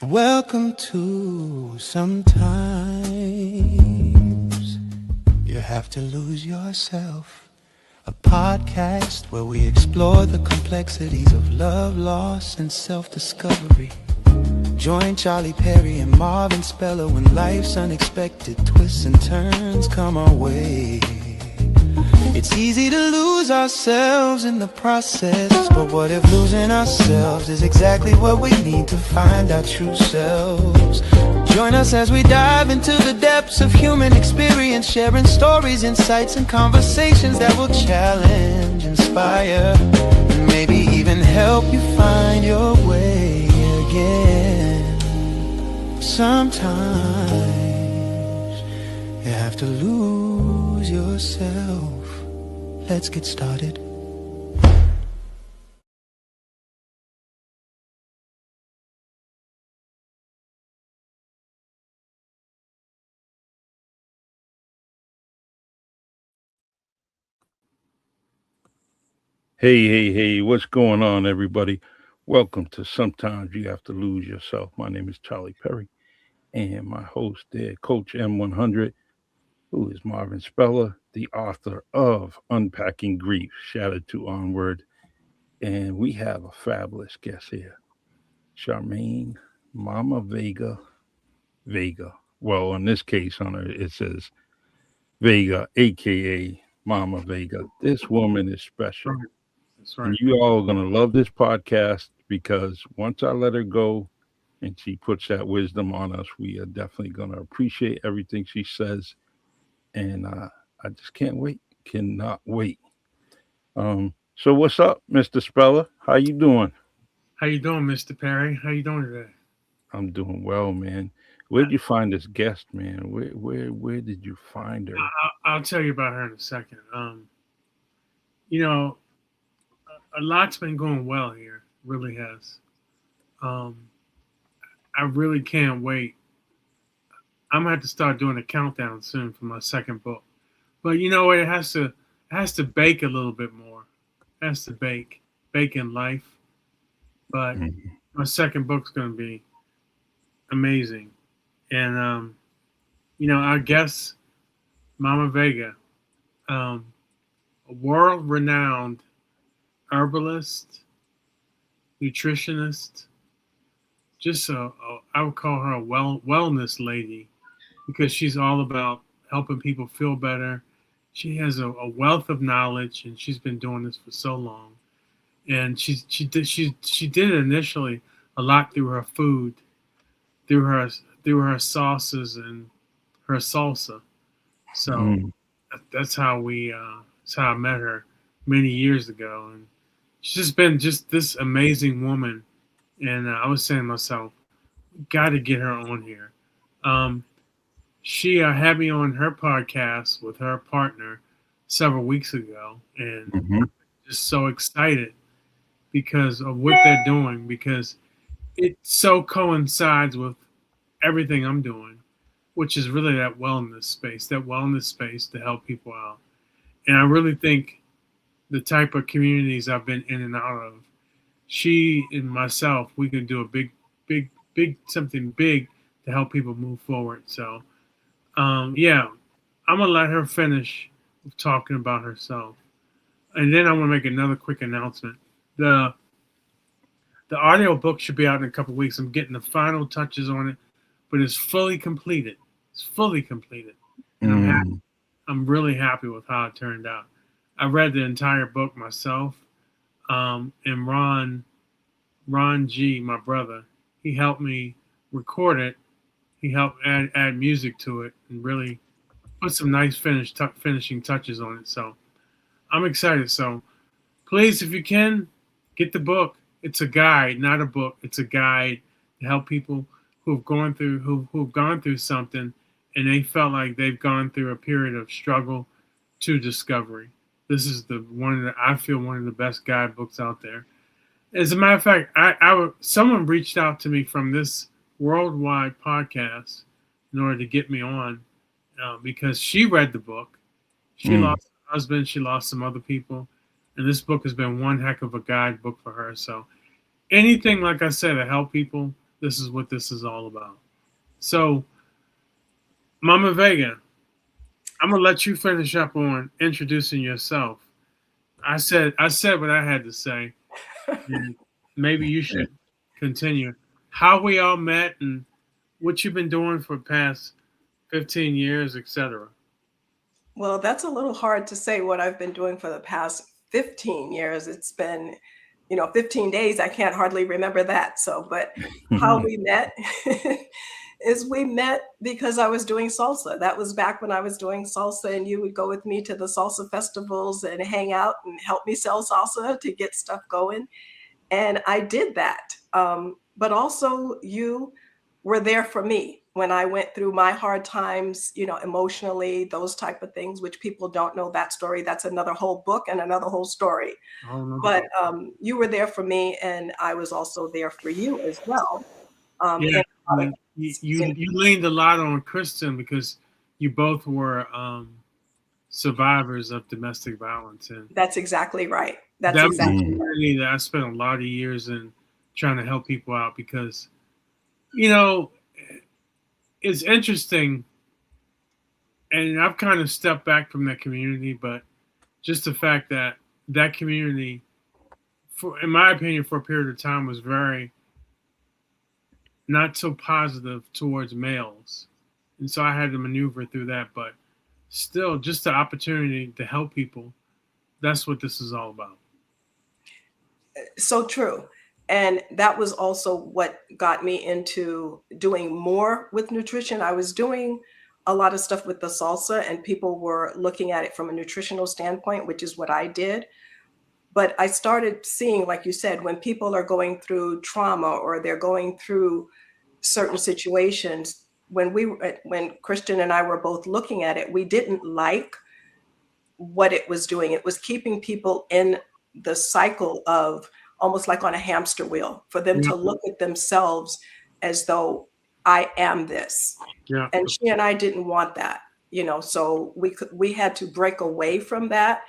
Welcome to Sometimes You Have to Lose Yourself, a podcast where we explore the complexities of love, loss, and self-discovery. Join Charlie Perry and Marvin Speller when life's unexpected twists and turns come our way. It's easy to lose ourselves in the process, but what if losing ourselves is exactly what we need to find our true selves? Join us as we dive into the depths of human experience, sharing stories, insights, and conversations that will challenge, inspire, and maybe even help you find your way again. Sometimes you have to lose yourself. Let's get started. Hey, what's going on, everybody? Welcome to Sometimes You Have to Lose Yourself. My name is Charlie Perry, and my host there, Coach M100, who is Marvin Speller, the author of Unpacking Grief, Shattered to Onward. And we have a fabulous guest here, Charmene, Mama Vega. Well, in this case, on her, it says Vega, aka Mama Vega. This woman is special. Right. That's And right. you all are going to love this podcast because once I let her go and she puts that wisdom on us, we are definitely going to appreciate everything she says. And I just can't wait. Cannot wait. So what's up, Mr. Speller? How you doing? How you doing, Mr. Perry? How you doing today? I'm doing well, man. Where'd you find this guest, man? Where did you find her? I'll tell you about her in a second. You know, a lot's been going well here. Really has. Um, I really can't wait. I'm gonna have to start doing a countdown soon for my second book. But you know what? It has to bake a little bit more. It has to bake in life. But Mhm. my second book's gonna be amazing. And our guest, Mama Vega, um, a world-renowned herbalist, nutritionist, just I would call her a wellness lady because she's all about helping people feel better. She has a wealth of knowledge, and she's been doing this for so long. And she did it initially a lot through her food, through her sauces and her salsa. So Mm. that's how I met her many years ago, and she's just been just this amazing woman. And I was saying to myself, got to get her on here. Um, she had me on her podcast with her partner several weeks ago, and Mhm. just so excited because of what they're doing, because it so coincides with everything I'm doing, which is really that wellness space to help people out. And I really think the type of communities I've been in and out of, she and myself, we can do a big something big to help people move forward. So, yeah, I'm gonna let her finish talking about herself, and then I'm gonna make another quick announcement. the The audio book should be out in a couple weeks. I'm getting the final touches on it, but it's fully completed. It's fully completed, and Mm. I'm really happy with how it turned out. I read the entire book myself, and Ron G, my brother, he helped me record it. He helped add music to it and really put some nice finishing touches on it. So I'm excited. So please, if you can, get the book. It's a guide, not a book. It's a guide to help people who've gone through something, and they felt like they've gone through a period of struggle to discovery. This is the one that I feel one of the best guidebooks out there. As a matter of fact, someone reached out to me from this worldwide podcast in order to get me on, because she read the book. She Mm. lost her husband. She lost some other people, and this book has been one heck of a guidebook for her. So anything, like I said, to help people. this is what this is all about. So, Mama Vega, I'm gonna let you finish up on introducing yourself. I said what I had to say, and maybe you should continue. How we all met and what you've been doing for the past 15 years, etc. Well, that's a little hard to say what I've been doing for the past 15 years. It's been, 15 days. I can't hardly remember that. So, but how we met is we met because I was doing salsa. That was back when I was doing salsa, and you would go with me to the salsa festivals and hang out and help me sell salsa to get stuff going. And I did that. But also, you were there for me when I went through my hard times, emotionally, those type of things, which people don't know that story. That's another whole book and another whole story. But you were there for me, and I was also there for you as well. Yeah, you leaned a lot on Kristen because you both were survivors of domestic violence, and that's exactly right. That's exactly community that I spent a lot of years in trying to help people out because, it's interesting, and I've kind of stepped back from that community, but just the fact that that community, in my opinion, for a period of time was very not so positive towards males. And so I had to maneuver through that, but still just the opportunity to help people. That's what this is all about. So true. And that was also what got me into doing more with nutrition. I was doing a lot of stuff with the salsa, and people were looking at it from a nutritional standpoint, which is what I did. But I started seeing, like you said, when people are going through trauma or they're going through certain situations, when Christian and I were both looking at it, we didn't like what it was doing. It was keeping people in the cycle of almost like on a hamster wheel, for them to look at themselves as though I am this. Yeah. And she and I didn't want that, so we had to break away from that.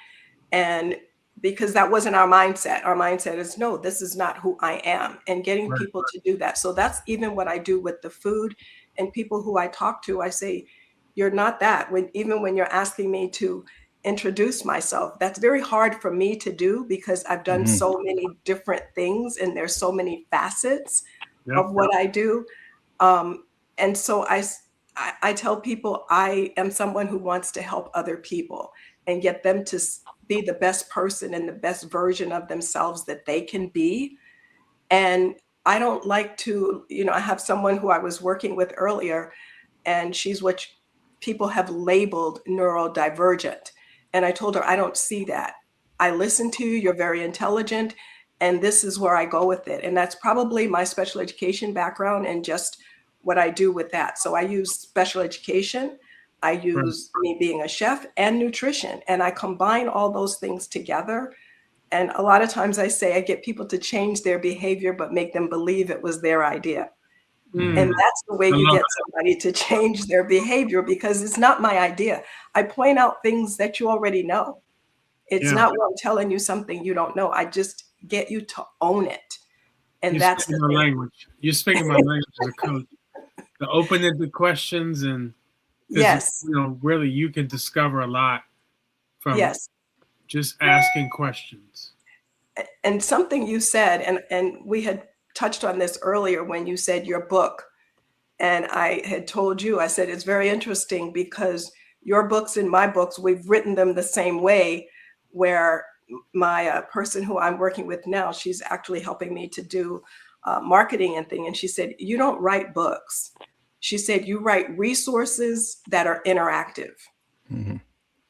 And because that wasn't our mindset. Our mindset is, no, this is not who I am, and getting people to do that. So that's even what I do with the food, and people who I talk to, I say, you're not that. Even when you're asking me to introduce myself, that's very hard for me to do because I've done so many different things, and there's so many facets of what I do. And so I tell people I am someone who wants to help other people and get them to be the best person and the best version of themselves that they can be. And I don't like to, I have someone who I was working with earlier, and she's what people have labeled neurodivergent. And I told her, I don't see that. I listen to you, you're very intelligent, and this is where I go with it. And that's probably my special education background and just what I do with that. So I use special education, I use me being a chef and nutrition, and I combine all those things together. And a lot of times I say I get people to change their behavior, but make them believe it was their idea. And that's the way you get somebody to change their behavior, because it's not my idea. I point out things that you already know. It's not what I'm telling you something you don't know. I just get you to own it. And that's the language. You're speaking my language as a coach. To open it to questions, and really you can discover a lot from just asking questions. And something you said, and we had touched on this earlier when you said your book, and I had told you, I said, it's very interesting because your books and my books, we've written them the same way, where my person who I'm working with now, she's actually helping me to do marketing and thing. And she said, you don't write books. She said, you write resources that are interactive,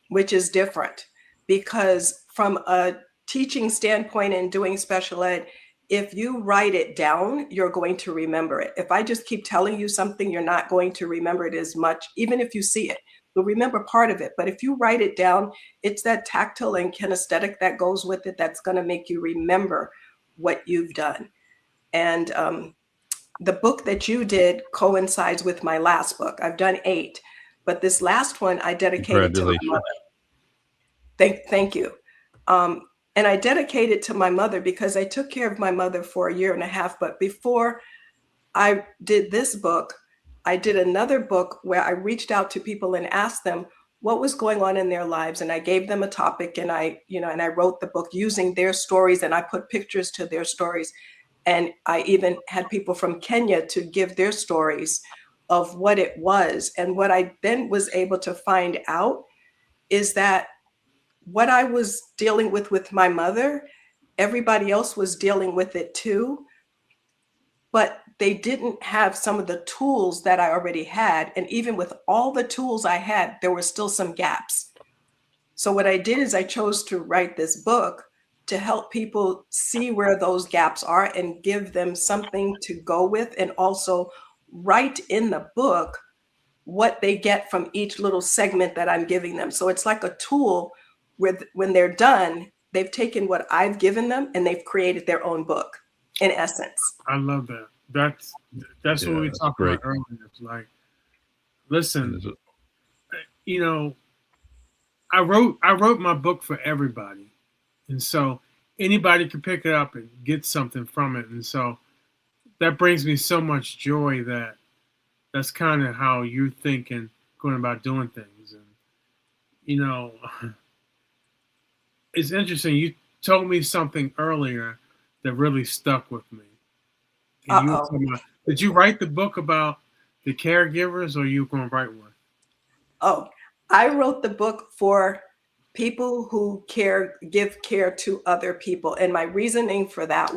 which is different, because from a teaching standpoint and doing special ed, if you write it down, you're going to remember it. If I just keep telling you something, you're not going to remember it as much, even if you see it. You'll remember part of it. But if you write it down, it's that tactile and kinesthetic that goes with it that's going to make you remember what you've done. And the book that you did coincides with my last book. I've done 8, but this last one I dedicated to my mother. Thank you. And I dedicated to my mother because I took care of my mother for 1.5 years. But before I did this book, I did another book where I reached out to people and asked them what was going on in their lives. And I gave them a topic, and I wrote the book using their stories, and I put pictures to their stories. And I even had people from Kenya to give their stories of what it was. And what I then was able to find out is that what I was dealing with my mother, everybody else was dealing with it too, but they didn't have some of the tools that I already had. And even with all the tools I had, there were still some gaps. So what I did is I chose to write this book to help people see where those gaps are and give them something to go with, and also write in the book what they get from each little segment that I'm giving them. So it's like a tool where when they're done, they've taken what I've given them and they've created their own book, in essence. I love that. That's what we talked about earlier. It's like, listen, you know, I wrote my book for everybody. And so anybody can pick it up and get something from it. And so that brings me so much joy that that's kind of how you're thinking, going about doing things. And, you know, it's interesting. You told me something earlier that really stuck with me. Did you write the book about the caregivers, or are you going to write one? Oh, I wrote the book for people who give care to other people. And my reasoning for that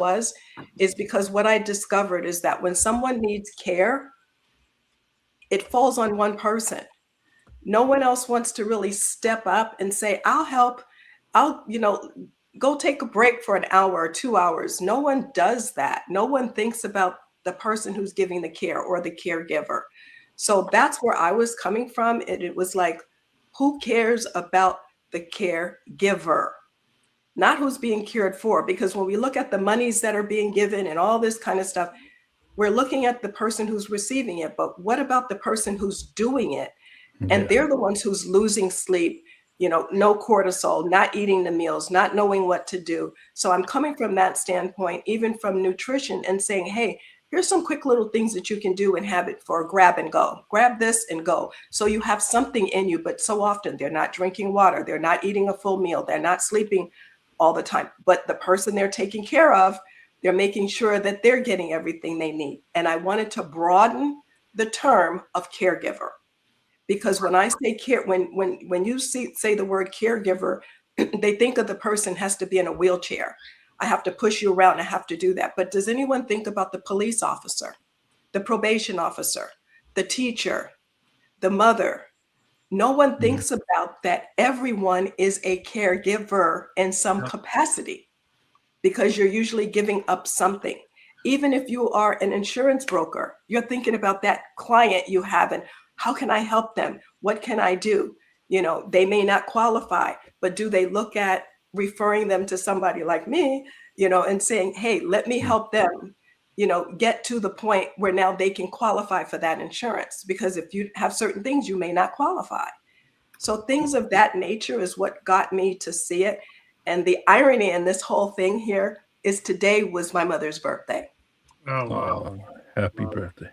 is because what I discovered is that when someone needs care, it falls on one person. No one else wants to really step up and say, I'll help. I'll, go take a break for an hour or 2 hours. No one does that. No one thinks about the person who's giving the care or the caregiver. So that's where I was coming from. It was like, who cares about the caregiver? Not who's being cared for. Because when we look at the monies that are being given and all this kind of stuff, we're looking at the person who's receiving it. But what about the person who's doing it? And they're the ones who's losing sleep, no cortisol, not eating the meals, not knowing what to do. So I'm coming from that standpoint, even from nutrition, and saying, hey, here's some quick little things that you can do and have it for grab and go. Grab this and go. So you have something in you, but so often they're not drinking water. They're not eating a full meal. They're not sleeping all the time. But the person they're taking care of, they're making sure that they're getting everything they need. And I wanted to broaden the term of caregiver. Because when I say care, when you say the word caregiver, they think of the person has to be in a wheelchair. I have to push you around. I have to do that. But does anyone think about the police officer, the probation officer, the teacher, the mother? No one thinks about that. Everyone is a caregiver in some capacity, because you're usually giving up something. Even if you are an insurance broker, you're thinking about that client you have and how can I help them? What can I do? They may not qualify, but do they look at referring them to somebody like me, and saying, hey, let me help them, get to the point where now they can qualify for that insurance? Because if you have certain things, you may not qualify. So things of that nature is what got me to see it. And the irony in this whole thing here is today was my mother's birthday. Oh, wow. Happy birthday.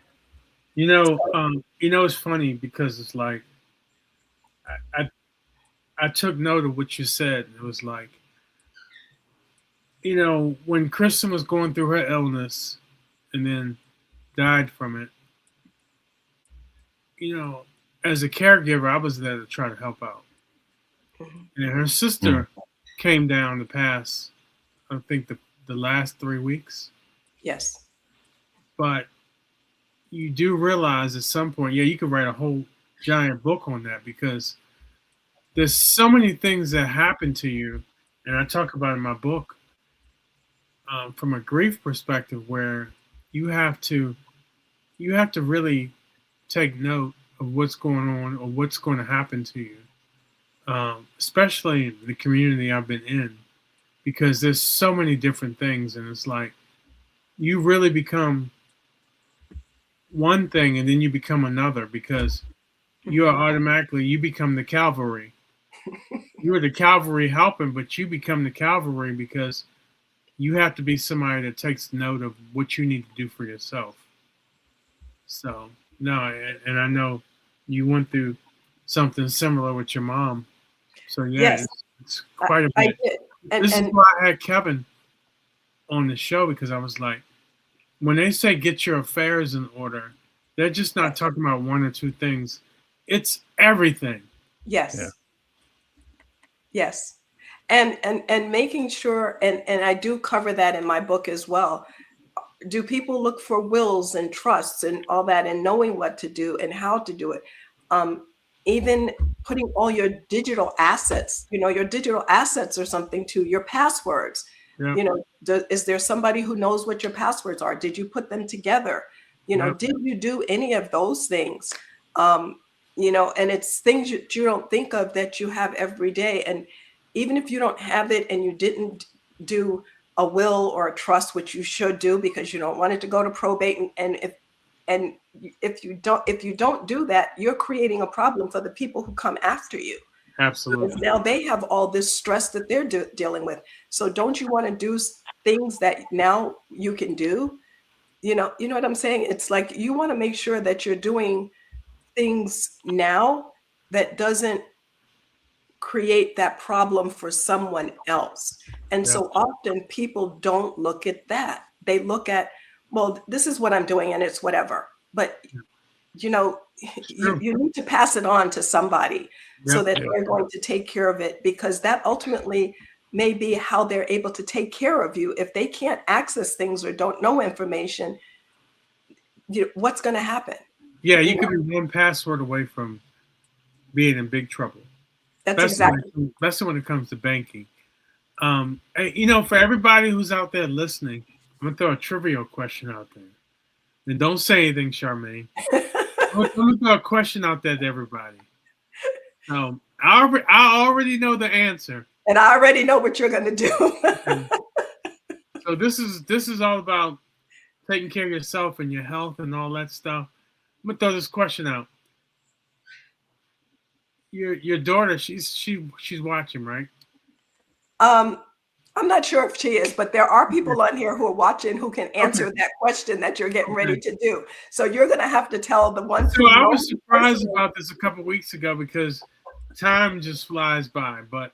It's funny because it's like, I took note of what you said. It was like, when Kristen was going through her illness and then died from it, as a caregiver, I was there to try to help out. And her sister came down the past, I think the last 3 weeks. Yes. But you do realize at some point, you could write a whole giant book on that, because there's so many things that happen to you. And I talk about in my book from a grief perspective, where you have to really take note of what's going on or what's going to happen to you, especially in the community I've been in, because there's so many different things. And it's like, you really become one thing and then you become another, because you become the cavalry. You're the cavalry helping, but you become the cavalry because you have to be somebody that takes note of what you need to do for yourself. So no, and I know you went through something similar with your mom. So yeah, Yes, it's quite a I bit. did. This is And why I had Kevin on the show, because I was like, when they say get your affairs in order, they're just not talking about one or two things. It's everything. Yeah. yes, yes. And making sure, and I do cover that in my book as well. Do people look for wills and trusts and all that, and knowing what to do and how to do it? Even putting all your digital assets, your digital assets are something too, your passwords. Yeah. Is there somebody who knows what your passwords are? Did you put them together? Yeah. Did you do any of those things? And it's things that you don't think of that you have every day. And even if you don't have it and you didn't do a will or a trust, which you should do because you don't want it to go to probate, and if you don't do that, you're creating a problem for the people who come after you. Absolutely. Because now they have all this stress that they're dealing with. So don't you want to do things that now you can do? You know what I'm saying? It's like you want to make sure that you're doing things now that doesn't create that problem for someone else. And so often people don't look at that. They look at, well, this is what I'm doing and it's whatever. But you need to pass it on to somebody so that they're going to take care of it, because that ultimately may be how they're able to take care of you. If they can't access things or don't know information, what's going to happen? Yeah, you could be one password away from being in big trouble. That's exactly. Especially when it comes to banking. For everybody who's out there listening, I'm gonna throw a trivial question out there. And don't say anything, Charmene. I'm gonna throw a question out there to everybody. I already know the answer. And I already know what you're gonna do. So this is all about taking care of yourself and your health and all that stuff. I'm gonna throw this question out. Your daughter, she's watching, right? I'm not sure if she is, but there are people on here who are watching who can answer that question that you're getting ready to do. So you're going to have to tell the ones. So I was surprised about this a couple of weeks ago because time just flies by. But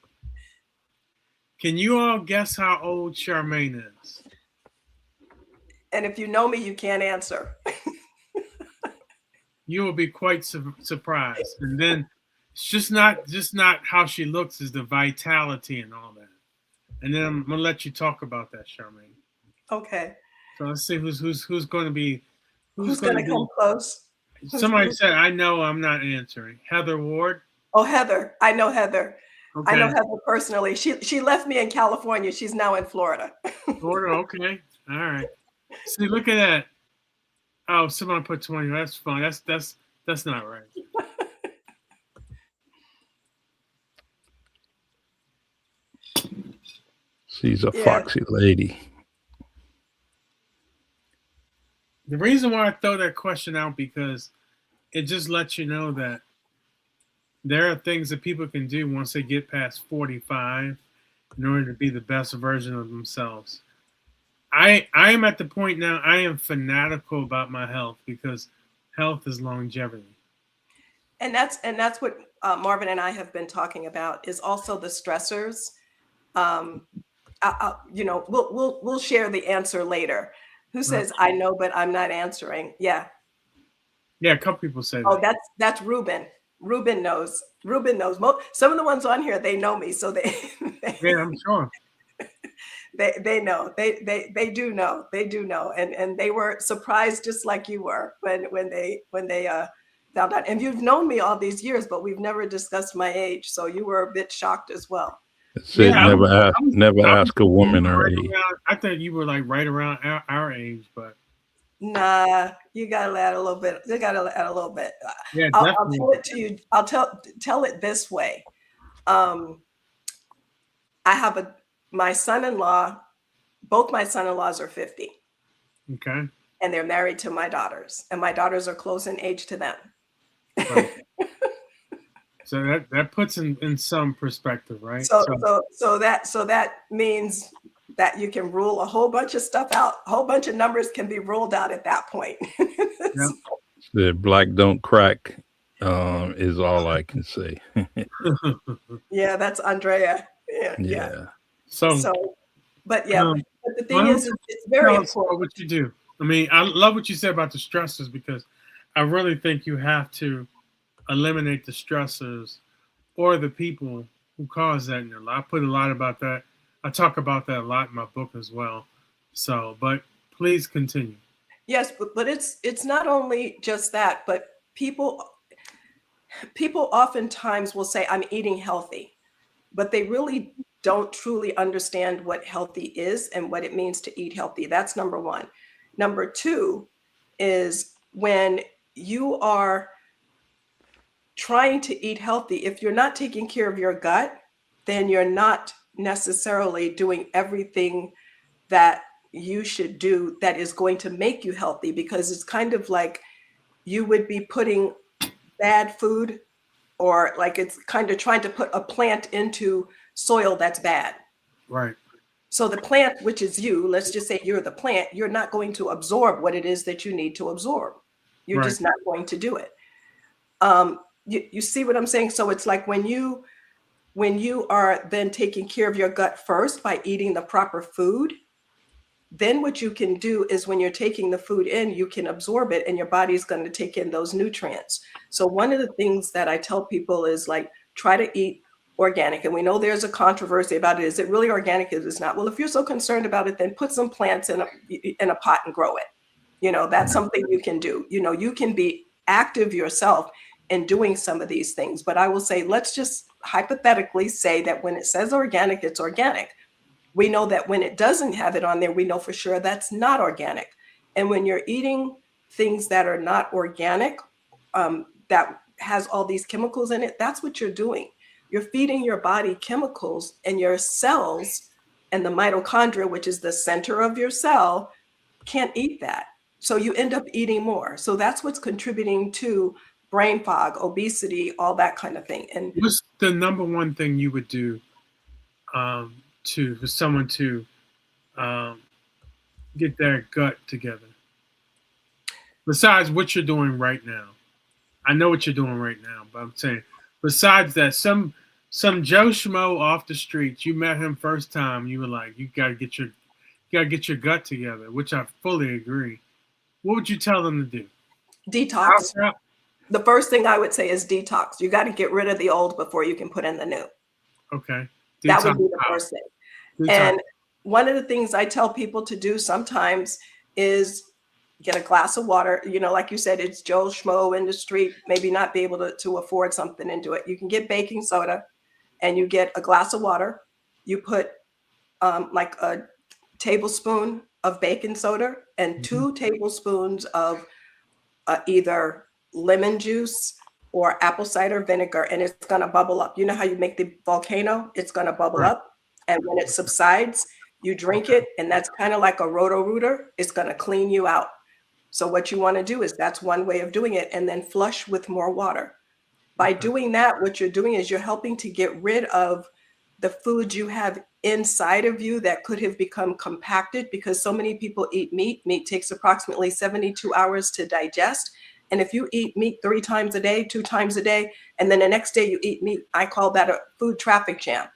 can you all guess how old Charmene is? And if you know me, you can't answer. You will be quite surprised. And then it's just not how she looks, is the vitality and all that. And then I'm gonna let you talk about that, Charmene. Okay. So let's see who's going to be. Who's going to come close? Somebody said, "I know I'm not answering." Heather Ward. Oh, Heather. I know Heather. Okay. I know Heather personally. She left me in California. She's now in Florida. Florida. Okay. All right. See, look at that. Oh, someone put 20. That's fine. That's not right. She's a foxy lady. The reason why I throw that question out, because it just lets you know that there are things that people can do once they get past 45 in order to be the best version of themselves. I am at the point now, I am fanatical about my health, because health is longevity. And that's what Marvin and I have been talking about, is also the stressors. We'll share the answer later. Who says, I know, but I'm not answering? Yeah. Yeah, a couple people say that. Oh, that's Ruben. Ruben knows. Some of the ones on here, they know me, so they yeah, I'm sure. They know. They do know. They do know. And they were surprised just like you were when they found out. And you've known me all these years, but we've never discussed my age. So you were a bit shocked as well. Never ask a woman her age. I thought you were like right around our age, but nah, you gotta add a little bit. Yeah, I'll tell it to you. I'll tell it this way. I have my son-in-law. Both my son-in-laws are 50. Okay. And they're married to my daughters, and my daughters are close in age to them. Right. So that puts in some perspective, right? So that means that you can rule a whole bunch of stuff out. A whole bunch of numbers can be ruled out at that point. Yeah. The black don't crack is all I can say. Yeah, that's Andrea. Yeah, yeah. Yeah. So, So, but yeah, um, but the why thing don't is, you it's very tell us about important. what you do? I mean, I love what you said about the stresses because I really think you have to eliminate the stressors or the people who cause that in your life. I put a lot about that. I talk about that a lot in my book as well. So, but please continue. Yes, but it's not only just that, but people oftentimes will say, I'm eating healthy, but they really don't truly understand what healthy is and what it means to eat healthy. That's number one. Number two is when you are trying to eat healthy, if you're not taking care of your gut, then you're not necessarily doing everything that you should do that is going to make you healthy, because it's kind of like you would be putting bad food, or like it's kind of trying to put a plant into soil that's bad. Right. So the plant, which is you, let's just say you're the plant, you're not going to absorb what it is that you need to absorb. You're Right. just not going to do it. You see what I'm saying? So it's like when you are then taking care of your gut first by eating the proper food, then what you can do is when you're taking the food in, you can absorb it and your body's going to take in those nutrients. So one of the things that I tell people is like, try to eat organic. And we know there's a controversy about it. Is it really organic? Is it not? Well, if you're so concerned about it, then put some plants in a pot and grow it. That's something you can do. You can be active yourself in doing some of these things. But I will say, let's just hypothetically say that when it says organic, it's organic. We know that when it doesn't have it on there, we know for sure that's not organic. And when you're eating things that are not organic, that has all these chemicals in it, that's what you're doing. You're feeding your body chemicals, and your cells and the mitochondria, which is the center of your cell, can't eat that. So you end up eating more. So that's what's contributing to brain fog, obesity, all that kind of thing. And what's the number one thing you would do for someone to get their gut together, besides what you're doing right now? I know what you're doing right now, but I'm saying besides that, some Joe Schmo off the street, you met him first time, you were like, you gotta get your gut together, which I fully agree. What would you tell them to do? detox. The first thing I would say is detox. You got to get rid of the old before you can put in the new. Okay. That would be the first thing. Detox. And one of the things I tell people to do sometimes is get a glass of water. Like you said, it's Joe Schmo in the street, maybe not be able to afford something and do it. You can get baking soda and you get a glass of water. You put like a tablespoon of baking soda and 2 tablespoons of either lemon juice or apple cider vinegar, and it's going to bubble up. You know how you make the volcano? It's going to bubble up. And when it subsides, you drink it, and that's kind of like a Roto-Rooter. It's going to clean you out. So what you want to do is, that's one way of doing it, and then flush with more water. By doing that, what you're doing is you're helping to get rid of the foods you have inside of you that could have become compacted, because so many people eat meat. Meat takes approximately 72 hours to digest. And if you eat meat 3 times a day, 2 times a day, and then the next day you eat meat, I call that a food traffic jam.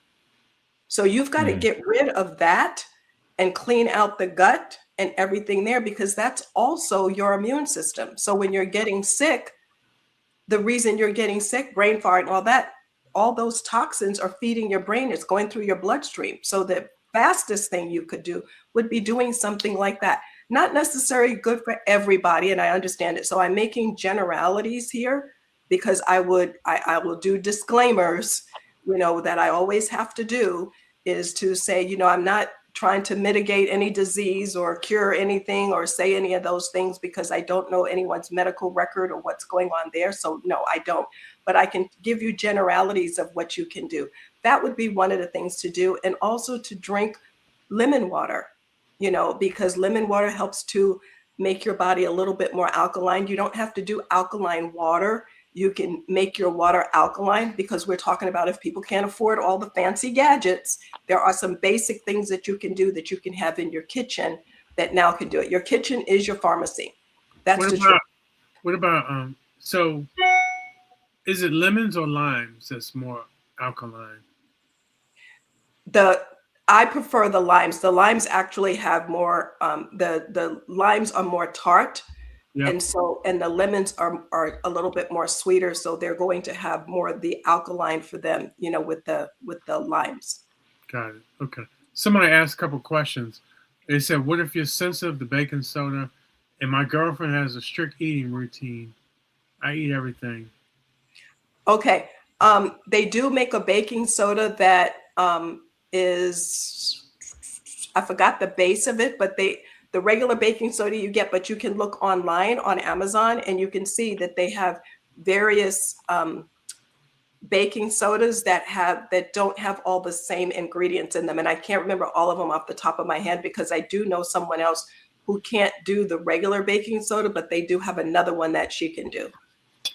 So you've got to get rid of that and clean out the gut and everything there, because that's also your immune system. So when you're getting sick, the reason you're getting sick, brain fart and all that, all those toxins are feeding your brain. It's going through your bloodstream. So the fastest thing you could do would be doing something like that. Not necessarily good for everybody, and I understand it. So I'm making generalities here, because I will do disclaimers, that I always have to do, is to say, I'm not trying to mitigate any disease or cure anything or say any of those things, because I don't know anyone's medical record or what's going on there. So no, I don't. But I can give you generalities of what you can do. That would be one of the things to do. And also to drink lemon water, because lemon water helps to make your body a little bit more alkaline. You don't have to do alkaline water. You can make your water alkaline, because we're talking about, if people can't afford all the fancy gadgets, there are some basic things that you can do, that you can have in your kitchen, that now can do it. Your kitchen is your pharmacy. That's the truth. What about so is it lemons or limes that's more alkaline? I prefer the limes. The limes actually have more. The limes are more tart, Yep. and the lemons are a little bit more sweeter. So they're going to have more of the alkaline for them. With the limes. Got it. Okay. Somebody asked a couple questions. They said, "What if you're sensitive to baking soda, and my girlfriend has a strict eating routine? I eat everything." Okay. They do make a baking soda that is, I forgot the base of it, but the regular baking soda you get, but you can look online on Amazon and you can see that they have various baking sodas that don't have all the same ingredients in them. And I can't remember all of them off the top of my head because I do know someone else who can't do the regular baking soda, but they do have another one that she can do.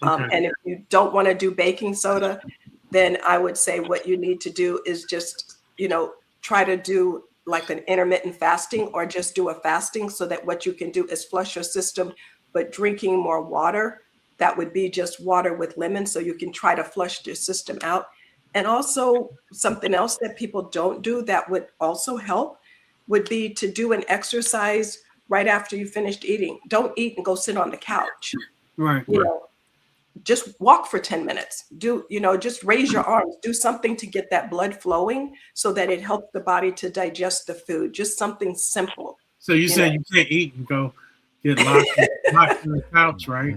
Okay. And if you don't want to do baking soda, then I would say what you need to do is just, try to do like an intermittent fasting or just do a fasting so that what you can do is flush your system, but drinking more water. That would be just water with lemon. So you can try to flush your system out. And also something else that people don't do that would also help would be to do an exercise right after you finished eating. Don't eat and go sit on the couch. Right. Just walk for 10 minutes. Just raise your arms. Do something to get that blood flowing so that it helps the body to digest the food. Just something simple. So you say you can't eat and go get locked in the couch, right?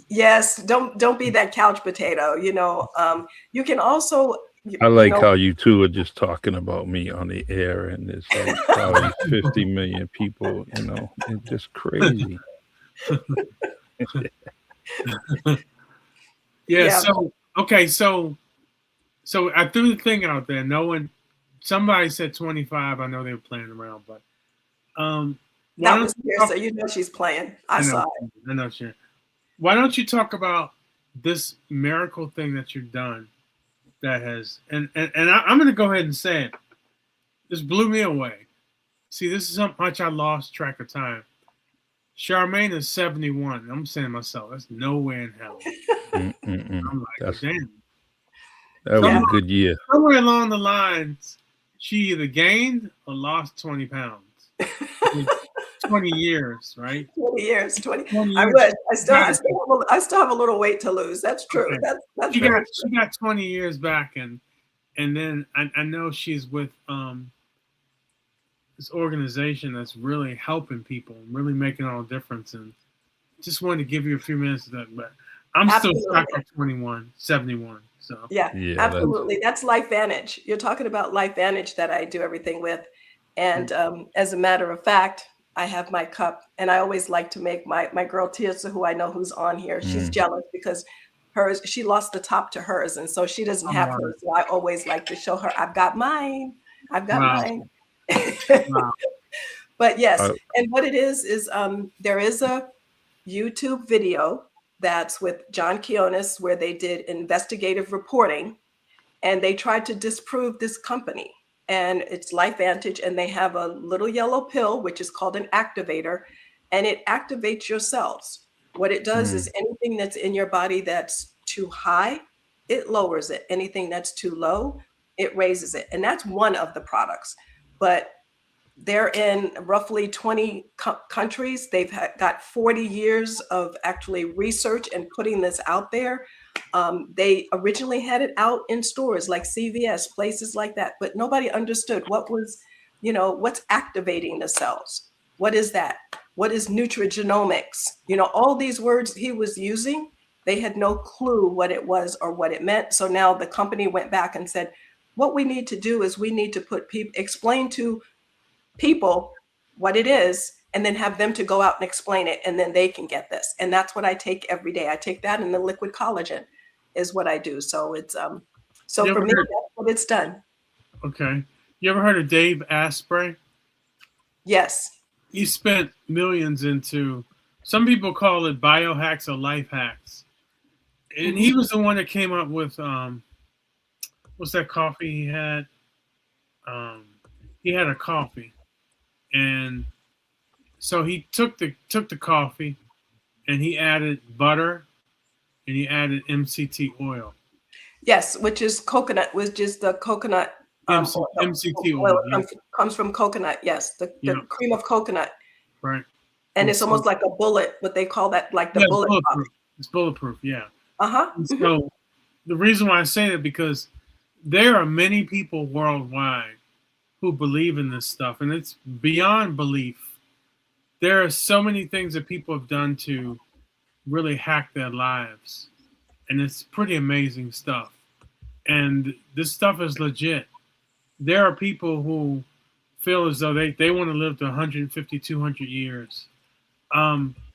Yes. Don't be that couch potato. You can also. I like how you two are just talking about me on the air, and there's like probably 50 million people. It's just crazy. Yeah. So okay. So I threw the thing out there. Somebody said 25. I know they were playing around, but that was here, so she's playing. I saw it. I know she. Why don't you talk about this miracle thing that you've done that has and I'm going to go ahead and say it. This blew me away. See, this is how much I lost track of time. Charmene is 71. I'm saying to myself, that's nowhere in hell. I'm like, damn. That was a good year. Somewhere along the lines, she either gained or lost 20 pounds. 20 years, right? 20 years. 20 I wish. I still have a little weight to lose. That's true. Okay. That's she got 20 years back, and then I know she's with this organization that's really helping people and really making all the difference. And just wanted to give you a few minutes of that, but I'm still stuck at 71. So yeah, absolutely. That's LifeVantage. You're talking about LifeVantage that I do everything with. And as a matter of fact, I have my cup, and I always like to make my girl Tirsa, who I know who's on here. She's jealous because she lost the top to hers, and so she doesn't have hers. So I always like to show her, I've got mine. Mine. Wow. But yes, and what it is there is a YouTube video that's with John Kionis where they did investigative reporting, and they tried to disprove this company. And it's LifeVantage, and they have a little yellow pill, which is called an activator, and it activates your cells. What it does is anything that's in your body that's too high, it lowers it. Anything that's too low, it raises it. And that's one of the products. But they're in roughly 20 countries. They've got 40 years of actually research and putting this out there. They originally had it out in stores like CVS, places like that, but nobody understood what's activating the cells. What is that? What is nutrigenomics? All these words he was using, they had no clue what it was or what it meant. So now the company went back and said, what we need to do is we need to explain to people what it is, and then have them to go out and explain it, and then they can get this. And that's what I take every day. I take that, and the liquid collagen is what I do. So it's for me, that's what it's done. Okay. You ever heard of Dave Asprey? Yes. He spent millions into, some people call it biohacks or life hacks. And he was the one that came up with what's that coffee he had? He had a coffee. And so he took the coffee and he added butter, and he added MCT oil. Yes, which is coconut, which is the coconut. MCT oil oil, comes from coconut. Yes, the cream of coconut. Right. And it's almost like a bullet. What they call that, like the bullet. Bulletproof. It's bulletproof. Yeah. So the reason why I say that, because there are many people worldwide who believe in this stuff, and it's beyond belief. There are so many things that people have done to really hack their lives, and it's pretty amazing stuff. And this stuff is legit. There are people who feel as though they want to live to 150, 200 years.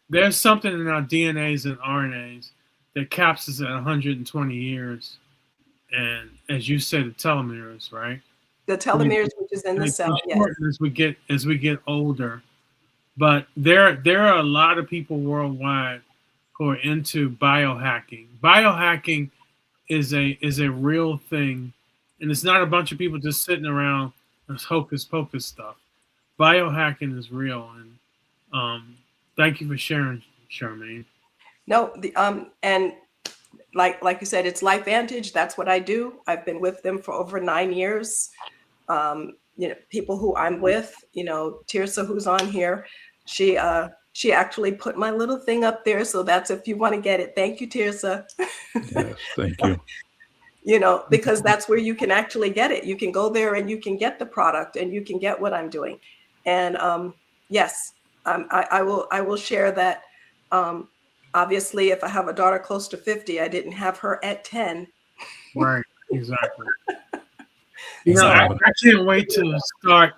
There's something in our DNAs and RNAs that caps us at 120 years. And as you said, the telomeres, right? The telomeres, which is in the cell, yes. As we get older. But there are a lot of people worldwide who are into biohacking. Biohacking is a real thing, and it's not a bunch of people just sitting around this hocus pocus stuff. Biohacking is real, and thank you for sharing, Charmene. No, and like you said, it's LifeVantage. That's what I do. I've been with them for over 9 years. People who I'm with, Tirsa, who's on here, she actually put my little thing up there. So that's if you want to get it. Thank you, Tirsa. Yes, thank you. Because that's where you can actually get it. You can go there and you can get the product and you can get what I'm doing. And yes, I will share that. Obviously, if I have a daughter close to 50, I didn't have her at 10. Right, exactly. I can't wait to start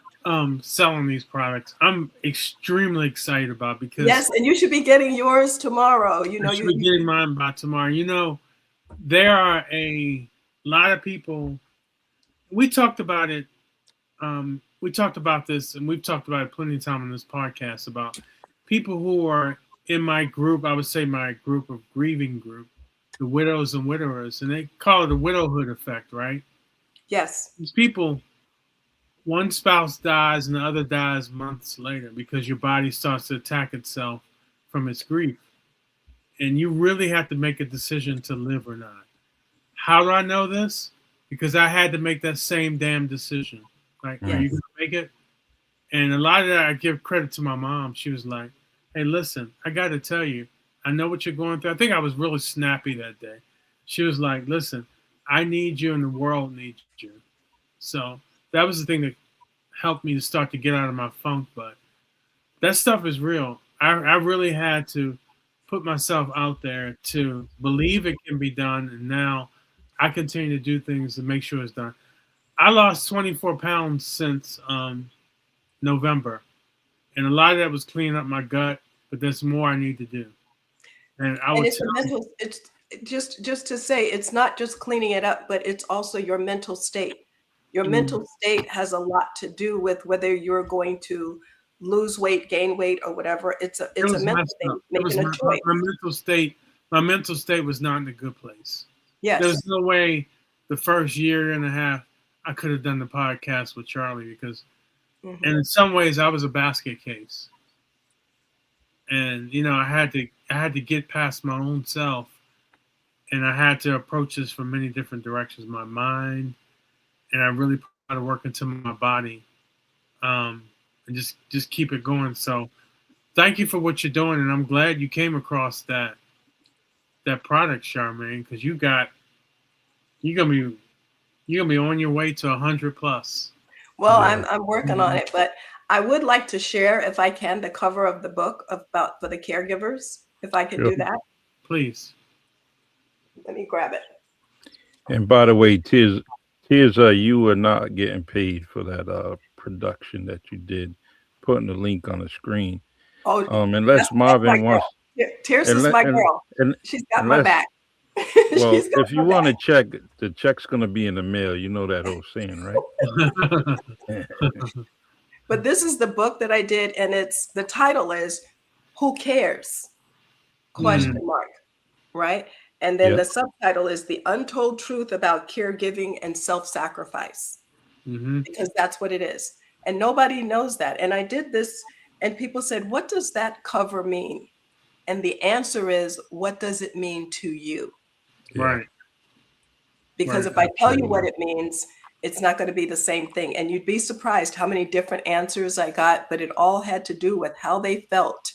selling these products. I'm extremely excited about, because yes, and you should be getting yours tomorrow. I should be getting mine by tomorrow. There are a lot of people. We talked about it. We talked about this, and we've talked about it plenty of time on this podcast, about people who are in my group. I would say my group of grieving group, the widows and widowers, and they call it a widowhood effect, right? Yes. These people, one spouse dies and the other dies months later because your body starts to attack itself from its grief. And you really have to make a decision to live or not. How do I know this? Because I had to make that same damn decision. Like, yes. Are you going to make it? And a lot of that, I give credit to my mom. She was like, hey, listen, I got to tell you, I know what you're going through. I think I was really snappy that day. She was like, listen, I need you and the world needs you. So that was the thing that helped me to start to get out of my funk. But that stuff is real. I really had to put myself out there to believe it can be done. And now I continue to do things to make sure it's done. I lost 24 pounds since November. And a lot of that was cleaning up my gut, but there's more I need to do. And it's just to say, it's not just cleaning it up, but it's also your mental state. Your mental state has a lot to do with whether you're going to lose weight, gain weight, or whatever. It's a mental thing, making a choice. My mental state was not in a good place. Yes. There's no way the first year and a half I could have done the podcast with Charlie, because and in some ways I was a basket case. And I had to get past my own self, and I had to approach this from many different directions, my mind, and I really put a lot of work into my body, and just keep it going. So thank you for what you're doing, and I'm glad you came across that product, Charmene, because you're gonna be on your way to 100 plus. Well, I'm working on it, but I would like to share, if I can, the cover of the book for the caregivers, if I can do that. Please. Let me grab it. And by the way, Tirsa, you are not getting paid for that production that you did, putting the link on the screen. Oh, unless Marvin wants. Tirsa's my girl. She's got my back. Well, if you want to check, the check's going to be in the mail. You know that old saying, right? But this is the book that I did, and the title is "Who Cares?" ? Right? And then the subtitle is "The Untold Truth About Caregiving and Self-Sacrifice," because that's what it is, and nobody knows that. And I did this, and people said, "What does that cover mean?" And the answer is, what does it mean to you? Yeah. Right. Because Right. if I tell you what it means, it's not going to be the same thing. And you'd be surprised how many different answers I got, but it all had to do with how they felt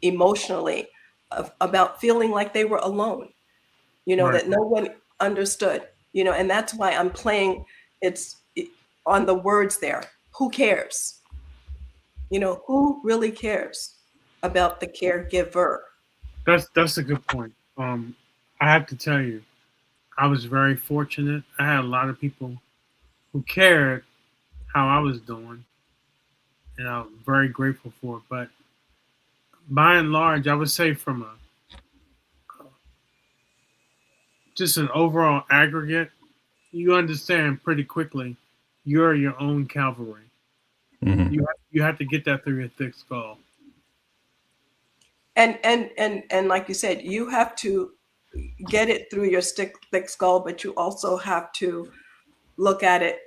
emotionally about feeling like they were alone, Right. that no one understood, and that's why I'm playing on the words there. Who cares? Who really cares about the caregiver? That's a good point. I have to tell you, I was very fortunate. I had a lot of people who cared how I was doing, and I'm very grateful for it. But by and large, I would say from just an overall aggregate, you understand pretty quickly you're your own cavalry. Mhm. You have to get that through your thick skull. And like you said, you have to get it through your thick skull, but you also have to look at it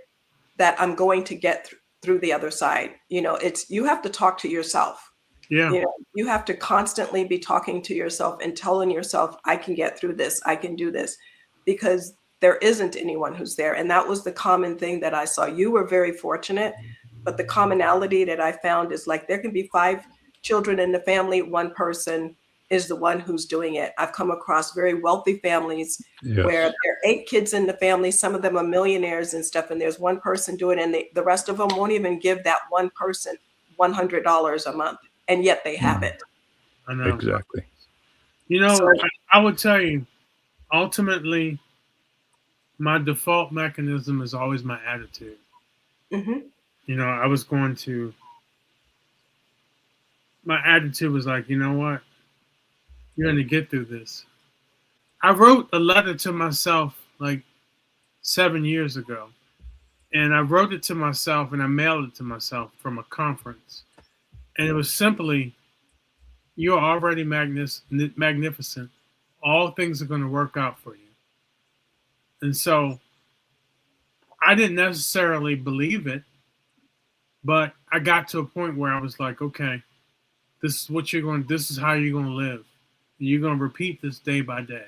that I'm going to get through the other side. You have to talk to yourself. Yeah. You have to constantly be talking to yourself and telling yourself, I can get through this, I can do this, because there isn't anyone who's there. And that was the common thing that I saw. You were very fortunate, but the commonality that I found is like there can be 5 children in the family, one person is the one who's doing it. I've come across very wealthy families where there are 8 kids in the family, some of them are millionaires and stuff, and there's one person doing it, and the rest of them won't even give that one person $100 a month, and yet they have it. I know. Exactly. So, I would tell you, ultimately, my default mechanism is always my attitude. Mm-hmm. I was going to, my attitude was like, you know what? You're going to get through this. I wrote a letter to myself like 7 years ago. And I wrote it to myself and I mailed it to myself from a conference. And it was simply, you're already magnificent. All things are going to work out for you. And so I didn't necessarily believe it, but I got to a point where I was like, okay, this is how you're going to live. You're going to repeat this day by day.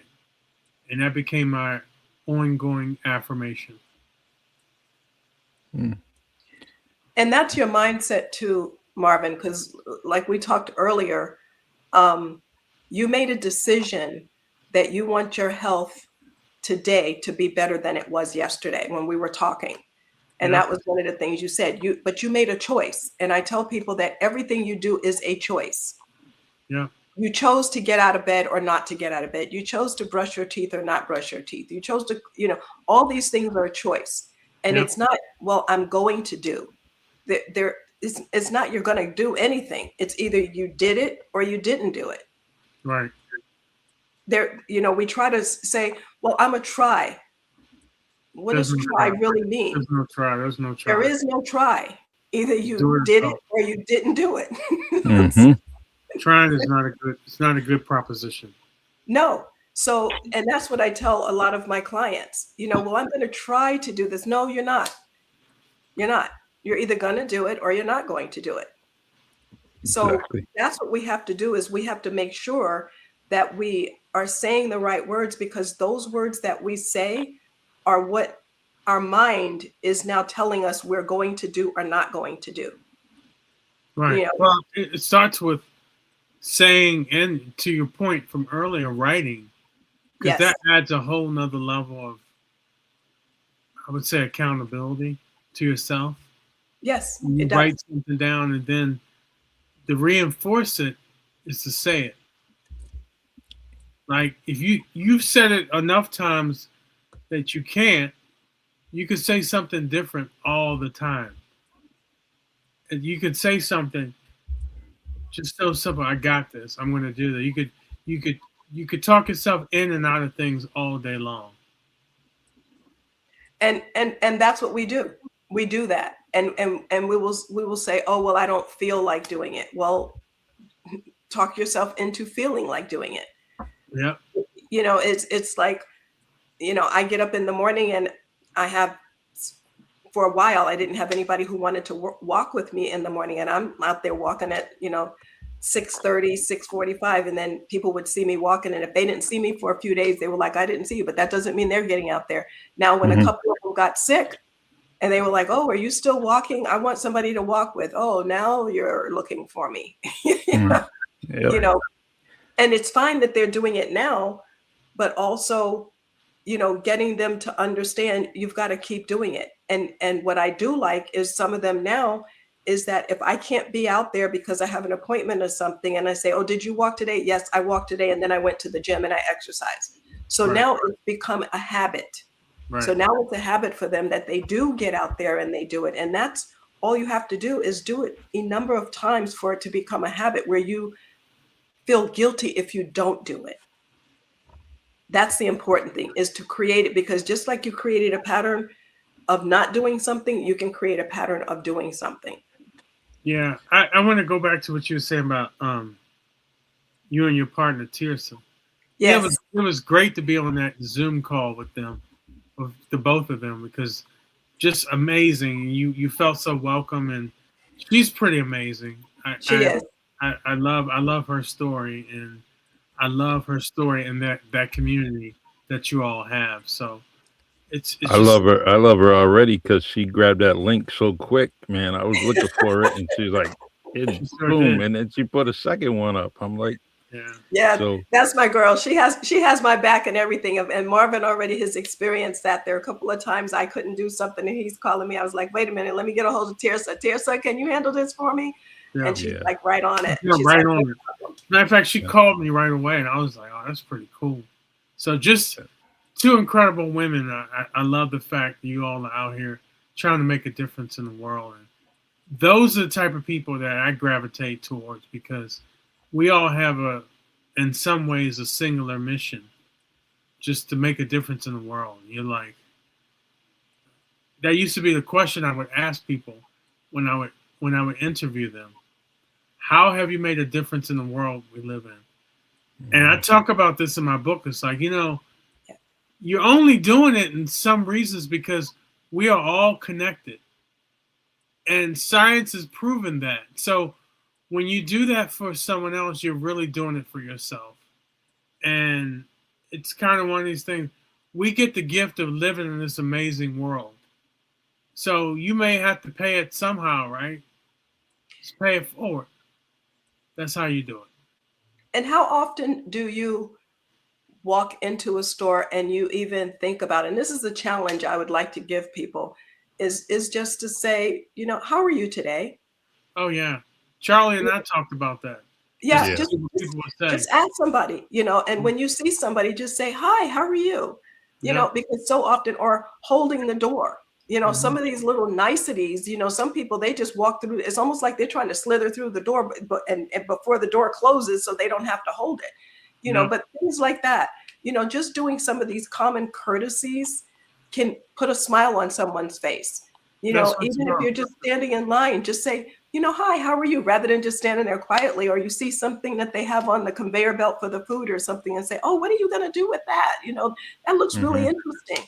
And that became my ongoing affirmation. Mm. And that's your mindset too, Marvin, because like we talked earlier, you made a decision that you want your health today to be better than it was yesterday when we were talking. And that was one of the things you said. But you made a choice. And I tell people that everything you do is a choice. Yeah. You chose to get out of bed or not to get out of bed. You chose to brush your teeth or not brush your teeth. You chose to, all these things are a choice. And it's not, well, I'm going to do. It's not you're going to do anything. It's either you did it or you didn't do it. Right. We try to say, well, I'm a try. What does try really mean? There's no try. There's no try. There is no try. Either you did it or you didn't do it. Mm-hmm. Trying is not a good proposition. No. So, and that's what I tell a lot of my clients, well, I'm going to try to do this. No, you're not. You're not. You're either going to do it or you're not going to do it. So that's what we have to do, is we have to make sure that we are saying the right words, because those words that we say are what our mind is now telling us we're going to do or not going to do. Right. Well, it starts with saying, and to your point from earlier, writing, because that adds a whole nother level of, I would say, accountability to yourself. Yes. You write something down, and then to reinforce it is to say it. Like if you've said it enough times that you can't, you could say something different all the time. And you could say something just so simple. I got this. I'm going to do that. You could talk yourself in and out of things all day long. And that's what we do. We do that. And we will say, oh, well, I don't feel like doing it. Well, talk yourself into feeling like doing it. Yeah. It's like, I get up in the morning and for a while, I didn't have anybody who wanted to walk with me in the morning. And I'm out there walking at, 6:30, 6:45, and then people would see me walking, and if they didn't see me for a few days, they were like, I didn't see you, but that doesn't mean they're getting out there. Now, when a couple of them got sick and they were like, oh, are you still walking? I want somebody to walk with. Oh, now you're looking for me. You know, and it's fine that they're doing it now, but also, you know, getting them to understand you've got to keep doing it. And what I do like is some of them now is that if I can't be out there because I have an appointment or something, and I say, oh, did you walk today? Yes, I walked today. And then I went to the gym and I exercised. So now it's become a habit. So now it's a habit for them that they do get out there and they do it. And that's all you have to do is do it a number of times for it to become a habit where you feel guilty if you don't do it. That's the important thing, is to create it, because just like you created a pattern of not doing something, you can create a pattern of doing something. Yeah, I want to go back to what you were saying about you and your partner, Tirsa. Yes. Yeah, it was great to be on that Zoom call with them, with the both of them, because just amazing. You felt so welcome, and she's pretty amazing. She is. I love her story, and I love her story and that community that you all have. So it's I love her already because she grabbed that link so quick, man. I was looking for it, and she's like, boom, and then she put a second one up. I'm like, yeah. So that's my girl. She has my back and everything. And Marvin already has experienced that. There are a couple of times I couldn't do something, and he's calling me. I was like, wait a minute, let me get a hold of Tirsa. Tirsa, can you handle this for me? Yeah. And she's like right on it. Yeah, she's right like, on it. Matter of fact, she called me right away, and I was like, oh, that's pretty cool. So just two incredible women. I love the fact that you all are out here trying to make a difference in the world. And those are the type of people that I gravitate towards, because we all have in some ways, a singular mission, just to make a difference in the world. You're like, that used to be the question I would ask people when I would interview them. How have you made a difference in the world we live in? And I talk about this in my book. It's like, you're only doing it in some reasons because we are all connected. And science has proven that. So when you do that for someone else, you're really doing it for yourself. And it's kind of one of these things. We get the gift of living in this amazing world. So you may have to pay it somehow, right? Just pay it forward. That's how you do it. And how often do you walk into a store and you even think about it? And this is a challenge I would like to give people, is just to say, how are you today? Oh, yeah. Charlie and I talked about that. Yeah, just ask somebody, and when you see somebody, just say, hi, how are you? Because so often, or holding the door, some of these little niceties, some people, they just walk through. It's almost like they're trying to slither through the door, and before the door closes, so they don't have to hold it, but things like that, just doing some of these common courtesies can put a smile on someone's face. Even if you're just standing in line, just say, hi, how are you? Rather than just standing there quietly, or you see something that they have on the conveyor belt for the food or something and say, oh, what are you going to do with that? That looks really interesting.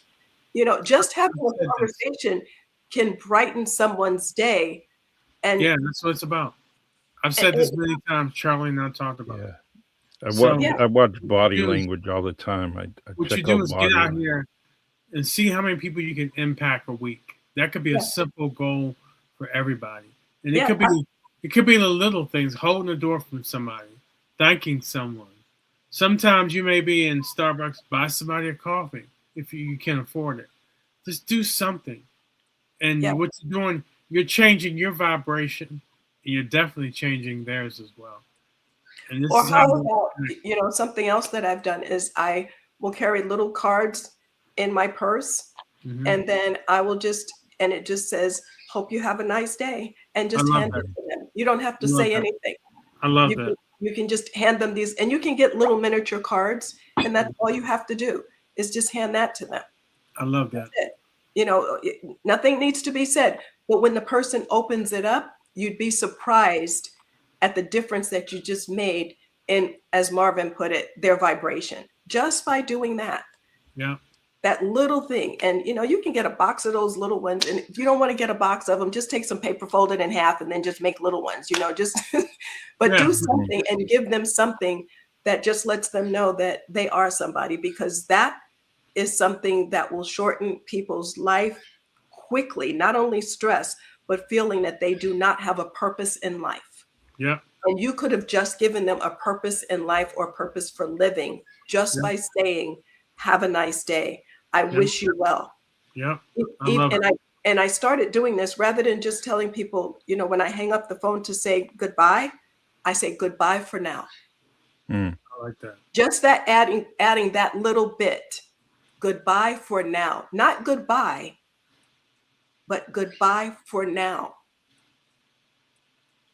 Just having a conversation can brighten someone's day. And yeah, that's what it's about. I've said this many times. Charlie and I talked about it. I watch body language all the time. What you do is get out here and see how many people you can impact a week. That could be a simple goal for everybody. And it could be the little things, holding the door from somebody, thanking someone. Sometimes you may be in Starbucks, buy somebody a coffee if you can afford it. Just do something. And what you're doing, you're changing your vibration, and you're definitely changing theirs as well. And this or is how about, something else that I've done is I will carry little cards in my purse, and then I will and it just says, hope you have a nice day, and just hand it to them. You don't have to say anything. I love that. You can just hand them these, and you can get little miniature cards, and that's all you have to do is just hand that to them. I love that. Nothing needs to be said, but when the person opens it up, you'd be surprised at the difference that you just made in, as Marvin put it, their vibration, just by doing that. Yeah. that little thing. And, you can get a box of those little ones. And if you don't want to get a box of them, just take some paper, fold it in half, and then just make little ones, just, but do something and give them something that just lets them know that they are somebody, because that is something that will shorten people's life quickly, not only stress, but feeling that they do not have a purpose in life. Yeah. And you could have just given them a purpose in life or purpose for living just by saying, have a nice day. I wish you well. Yeah. I started doing this rather than just telling people, when I hang up the phone to say goodbye, I say goodbye for now. I like that. Just that adding that little bit, goodbye for now, not goodbye, but goodbye for now.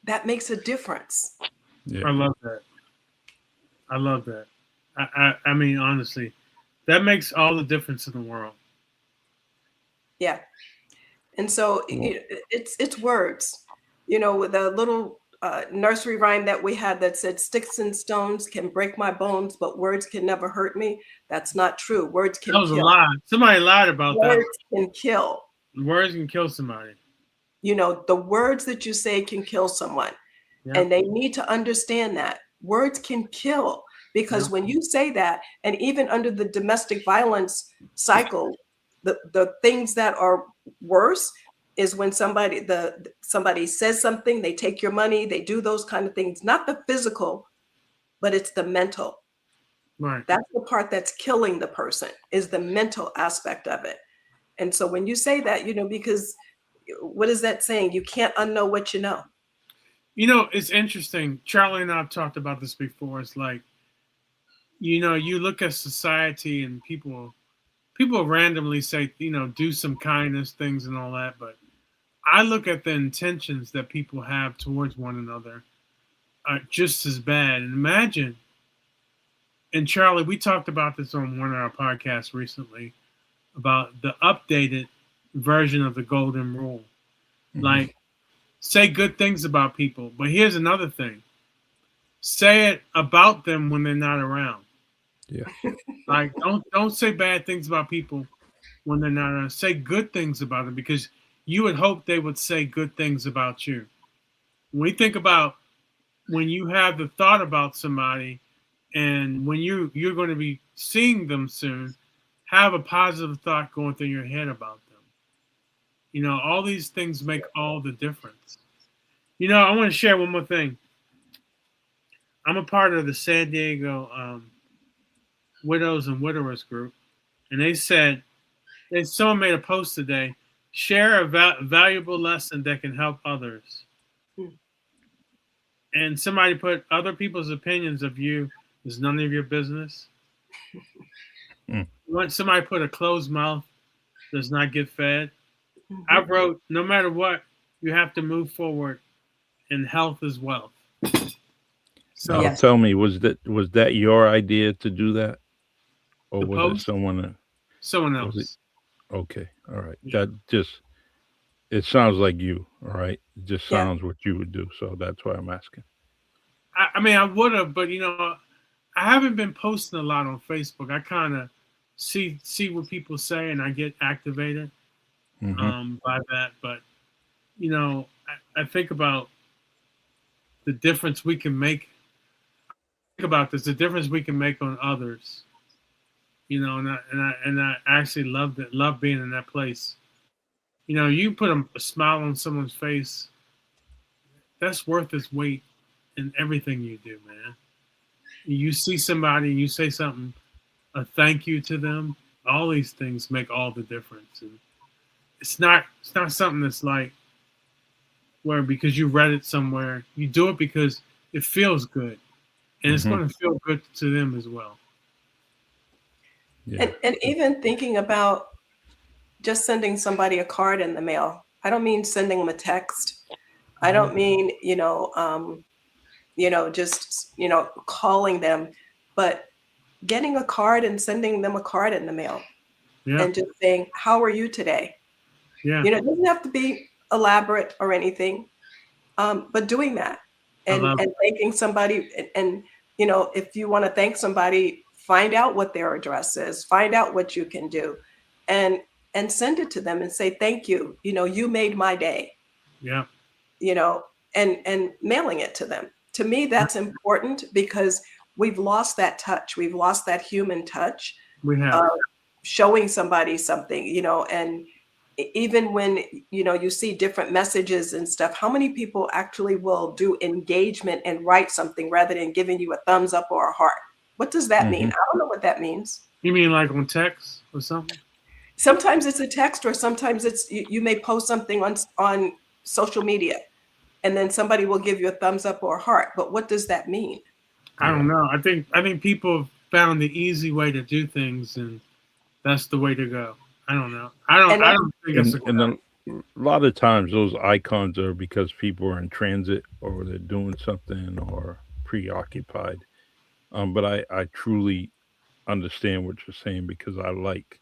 That makes a difference. Yeah. I love that. I love that. I mean, honestly, that makes all the difference in the world. Yeah. And so it's words, with a little nursery rhyme that we had that said, sticks and stones can break my bones, but words can never hurt me. That's not true. Words can kill. That was a lie. Somebody lied about that. Words can kill. Words can kill somebody. The words that you say can kill someone. Yeah. And they need to understand that. Words can kill, because when you say that, and even under the domestic violence cycle, the things that are worse is when somebody says something, they take your money, they do those kind of things, not the physical, but it's the mental. Right. That's the part that's killing the person, is the mental aspect of it. And so when you say that, because what is that saying? You can't unknow what you know. It's interesting. Charlie and I have talked about this before. It's like, you look at society and people randomly say, do some kindness things and all that. But I look at the intentions that people have towards one another just as bad. And imagine, and Charlie, we talked about this on one of our podcasts recently about the updated version of the golden rule. Mm-hmm. Like, say good things about people. But here's another thing. Say it about them when they're not around. Yeah. Like, don't say bad things about people when they're not around. Say good things about them, because you would hope they would say good things about you. When we think about when you have the thought about somebody and when you're going to be seeing them soon, have a positive thought going through your head about them. All these things make all the difference. I want to share one more thing. I'm a part of the San Diego Widows and Widowers group, and they said, someone made a post today, share a valuable lesson that can help others. And somebody put, other people's opinions of you is none of your business. Somebody put, a closed mouth does not get fed. I wrote, no matter what, you have to move forward, and health is wealth. So yes. Tell me, was that your idea to do that? Or was it someone else? Okay. All right. Yeah. It sounds like you. All right. It just sounds what you would do. So that's why I'm asking. I mean, I would have, but I haven't been posting a lot on Facebook. I kind of see what people say, and I get activated by that. But I think about the difference we can make. Think about this: the difference we can make on others. And I actually love being in that place. You put a smile on someone's face, that's worth its weight in everything you do, man. You see somebody and you say something, a thank you to them, all these things make all the difference. And it's not something that's like where because you read it somewhere, you do it because it feels good. And it's going to feel good to them as well. Yeah. And even thinking about just sending somebody a card in the mail. I don't mean sending them a text. I don't mean, just calling them, but getting a card and sending them a card in the mail. Yeah. And just saying, how are you today? Yeah. It doesn't have to be elaborate or anything, but doing that and thanking somebody. And if you want to thank somebody find out what their address is, find out what you can do, and send it to them and say, thank you. You made my day, Yeah. And mailing it to them. To me, that's important because we've lost that touch. We've lost that human touch. We have. Showing somebody something, and even when, you see different messages and stuff, how many people actually will do engagement and write something rather than giving you a thumbs up or a heart? What does that mean? I don't know what that means. You mean like on text or something? Sometimes it's a text, or sometimes it's you may post something on social media, and then somebody will give you a thumbs up or a heart. But what does that mean? I don't know. I think people have found the easy way to do things, and that's the way to go. I don't know. I don't think it's a lot of times those icons are because people are in transit or they're doing something or preoccupied. But I truly understand what you're saying because I like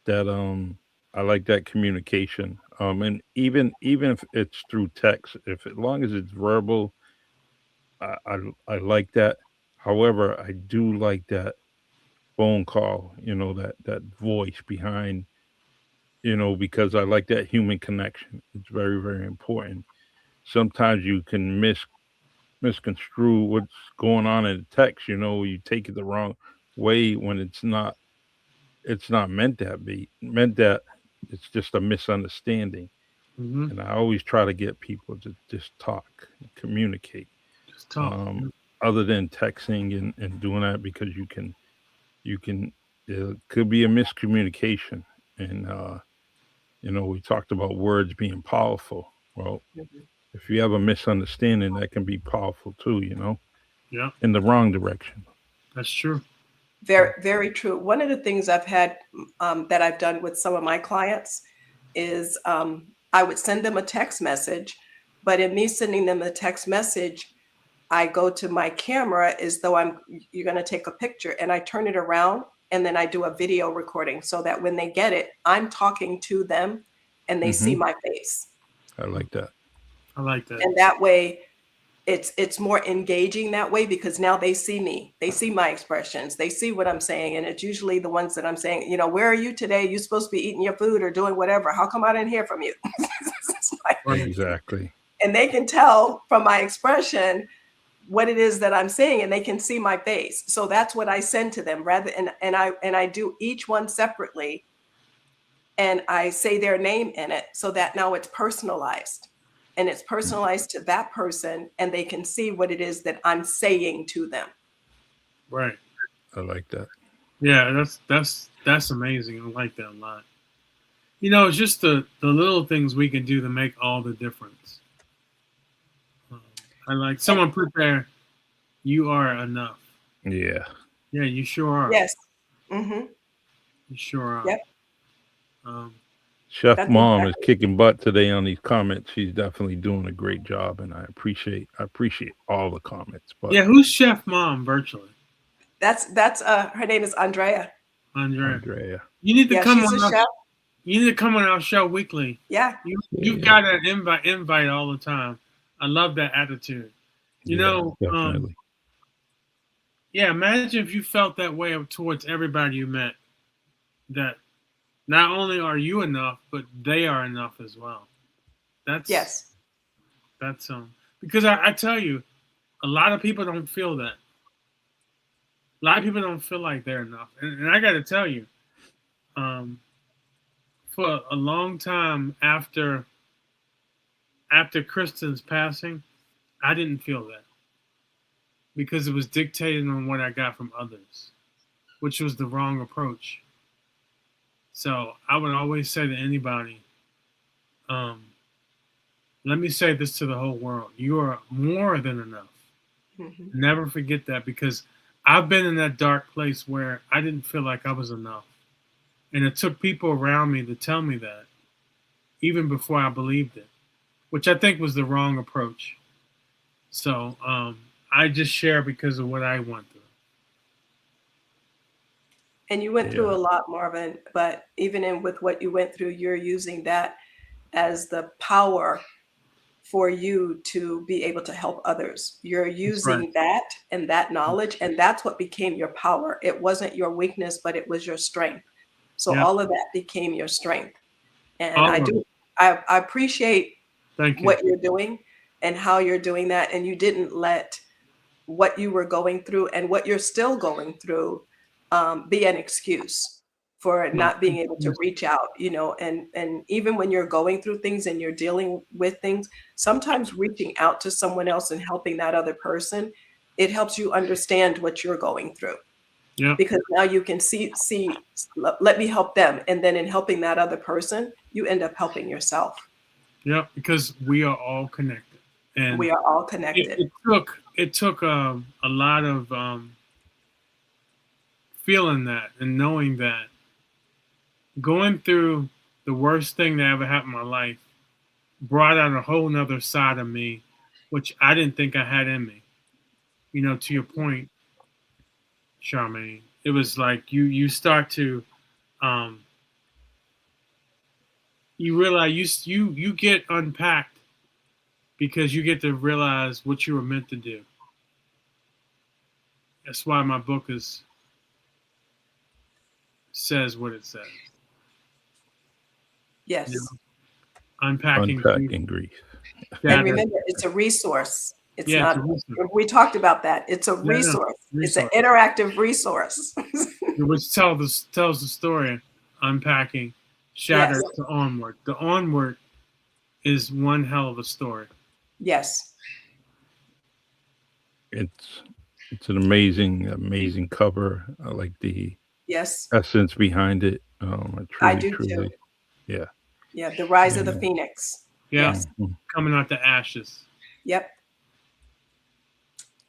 that communication. And even if it's through text, if as long as it's verbal, I like that. However, I do like that phone call, that voice behind, because I like that human connection. It's very, very important. Sometimes you can misconstrue what's going on in the text, you take it the wrong way when it's not meant that it's just a misunderstanding. And I always try to get people to just talk, communicate. Just talk. Other than texting and doing that, because you can it could be a miscommunication. And we talked about words being powerful. Well, if you have a misunderstanding, that can be powerful too, Yeah. in the wrong direction. That's true. Very, very true. One of the things I've had that I've done with some of my clients is I would send them a text message, but in me sending them a text message, I go to my camera as though you're going to take a picture, and I turn it around, and then I do a video recording so that when they get it, I'm talking to them and they see my face. I like that. And that way it's more engaging that way, because now they see me, they see my expressions, they see what I'm saying. And it's usually the ones that I'm saying, where are you today? You're supposed to be eating your food or doing whatever. How come I didn't hear from you? Exactly. And they can tell from my expression what it is that I'm saying, and they can see my face. So that's what I send to them and I do each one separately, and I say their name in it so that now it's personalized. And it's personalized to that person, and they can see what it is that I'm saying to them. Right. I like that. Yeah, that's amazing. I like that a lot. It's just the little things we can do to make all the difference. I like someone put there, you are enough. Yeah. Yeah, you sure are. Yes. Mm-hmm. You sure are. Yep. Chef Mom is kicking butt today on these comments. She's definitely doing a great job, and I appreciate all the comments. But yeah, who's Chef Mom virtually? That's her name is Andrea. Andrea. You need to come she's on. A chef. You need to come on our show weekly. Yeah. You've got an invite all the time. I love that attitude. Definitely. Imagine if you felt that way towards everybody you met, that not only are you enough, but they are enough as well. That's because I tell you, a lot of people don't feel that. A lot of people don't feel like they're enough. And I got to tell you, for a long time after Kristen's passing, I didn't feel that, because it was dictated on what I got from others, which was the wrong approach. So I would always say to anybody, let me say this to the whole world. You are more than enough. Mm-hmm. Never forget that, because I've been in that dark place where I didn't feel like I was enough. And it took people around me to tell me that, even before I believed it, which I think was the wrong approach. So I just share because of what I went through. And you went through a lot, Marvin, but even with what you went through, you're using that as the power for you to be able to help others. You're That's right. using that and that knowledge, and that's what became your power. It wasn't your weakness, but it was your strength. So Yeah. all of that became your strength. And All I of do, it. I appreciate Thank you. what you're doing and how you're doing that. And you didn't let what you were going through and what you're still going through be an excuse for No. not being able to reach out, you know, and even when you're going through things and you're dealing with things, sometimes reaching out to someone else and helping that other person, it helps you understand what you're going through. Yeah. Because now you can see, let me help them. And then in helping that other person, you end up helping yourself. Yeah. Because we are all connected, and We are all connected. it took a lot of feeling that and knowing that, going through the worst thing that ever happened in my life brought out a whole nother side of me, which I didn't think I had in me. You know, to your point, Charmene, it was like you start to um, you realize you get unpacked because you get to realize what you were meant to do. That's why my book says what it says. Yes. You know, unpacking grief. And remember, it's a resource. It's Yeah, not, it's a resource. we talked about that. It's a Yeah, resource. It's an resource. interactive resource. Which tells the story. Unpacking, shattered Yes. to onward. The onward is one hell of a story. Yes. It's an amazing cover. I like the Yes. essence behind it. I do too. Yeah. Yeah. The Rise of the Yeah. Phoenix. Yeah. Yes. Coming out the ashes. Yep.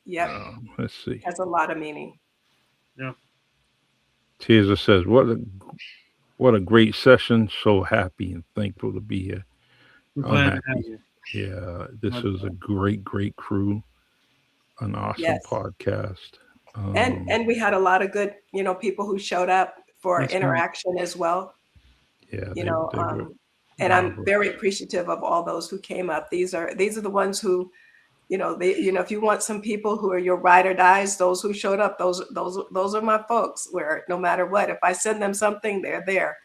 Yep. Let's see. Has a lot of meaning. Yeah. Tiza says, "What a great session! So happy and thankful to be here. We're I'm glad to have happy. you. Yeah, this Glad was to a great crew, an awesome Yes. podcast. And we had a lot of good, you know, people who showed up for That's right. interaction as well. Yeah, You they know, were and I'm marvelous. very appreciative of all those who came up. These are the ones who, you know, if you want some people who are your ride or dies, those who showed up, those are my folks. Where no matter what, if I send them something, they're there.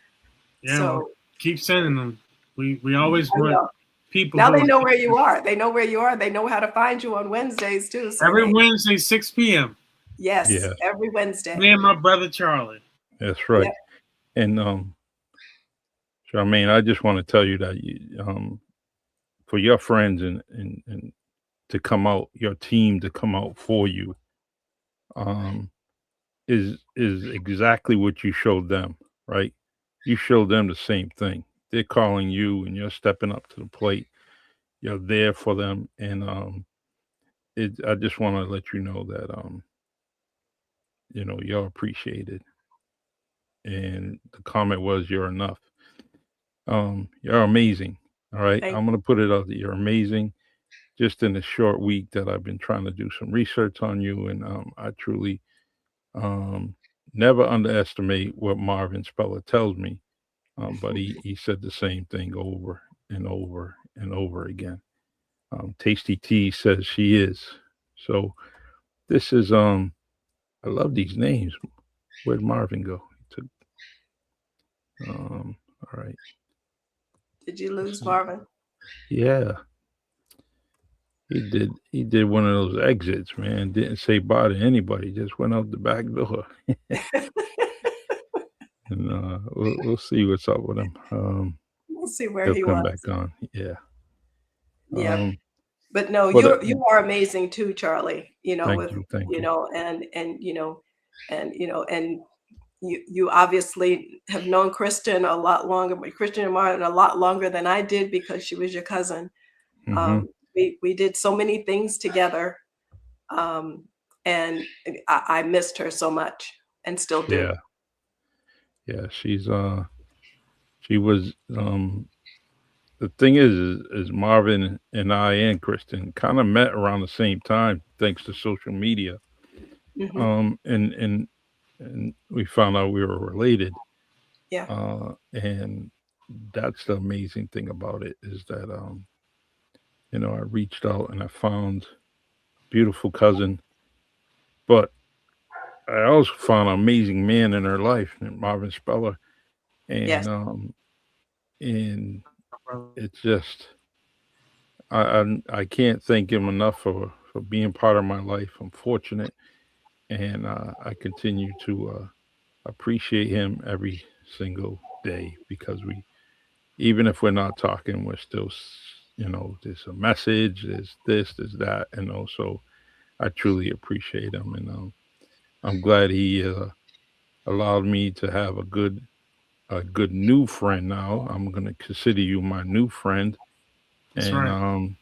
Yeah. So Well, keep sending them. We always I want know. people. Now who they are- know where you are. They know where you are. They know how to find you on Wednesdays too. So Every Wednesday, 6 p.m. yes, Yeah, every Wednesday. Me and my brother Charlie. that's right. Yep. And Charmaine, I just want to tell you that for your friends and to come out, your team to come out for you, um, is exactly what you showed them, right? You showed them the same thing. They're calling you, and you're stepping up to the plate. You're there for them, and I just want to let you know that you're appreciated. And the comment was, "You're enough." You're amazing. All right, Thank I'm gonna put it out that you're amazing. Just in a short week that I've been trying to do some research on you, and I truly um, never underestimate what Marvin Speller tells me. But he said the same thing over and over and over again. Tasty T says she is. So this is I love these names. Where'd Marvin go? He took all right. Did you lose Marvin? Yeah. He did one of those exits, man. Didn't say bye to anybody, just went out the back door. And we'll see what's up with him. We'll see where He'll he come was. back on. Yeah. Yeah. But no, But you are amazing too, Charlie. You know, thank with you, thank you you. know, and you obviously have known Kristen a lot longer, but Christian and Martin a lot longer than I did because she was your cousin. Hmm. We did so many things together, and I missed her so much, and still do. Yeah, yeah. She was the thing is Marvin and I and Kristen kind of met around the same time thanks to social media. Hmm. And we found out we were related. Yeah. And that's the amazing thing about it is that I reached out and I found a beautiful cousin, but I also found an amazing man in her life named Marvin Speller, and Yes. and it's just I can't thank him enough for being part of my life. I'm fortunate, and I continue to appreciate him every single day because we, even if we're not talking, we're still, there's a message, there's this, there's that, so I truly appreciate him, and I'm glad he allowed me to have a good new friend now. I'm gonna consider you my new friend, That's and right. I also,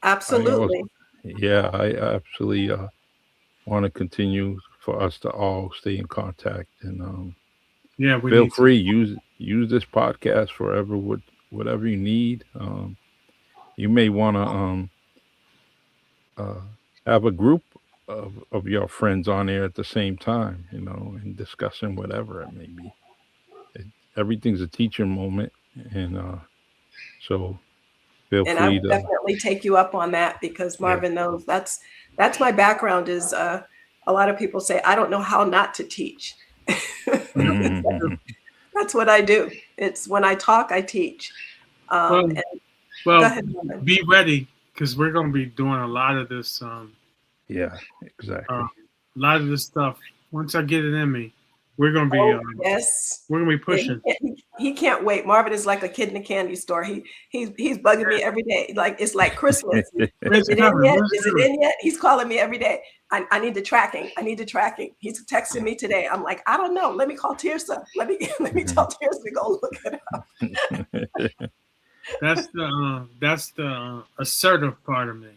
Absolutely. yeah, I absolutely want to continue for us to all stay in contact, and Yeah, we feel need to. free use this podcast forever with whatever you need. You may want to uh, have a group of your friends on there at the same time, and discussing whatever it may be. It, Everything's a teaching moment, and so feel And I free will to, definitely take you up on that because yeah. Marvin knows that's my background is a lot of people say I don't know how not to teach. That's what I do. It's when I talk, I teach. Well, And go well, ahead, Marvin. be ready because we're going to be doing a lot of this. Yeah, A exactly. lot of this stuff. Once I get it in me, we're going to be Oh, yes. we're going to be Yeah, pushing. he can't wait. Marvin is like a kid in a candy store. He's bugging me every day. Like it's like Christmas. Is Where's it it in coming? yet? Where's it Is it coming? in yet? He's calling me every day. I need the tracking. I need the tracking. He's texting me today. I'm like, I don't know. Let me call Tirsa. Let me tell Tirsa to go look it up. That's the assertive part of me.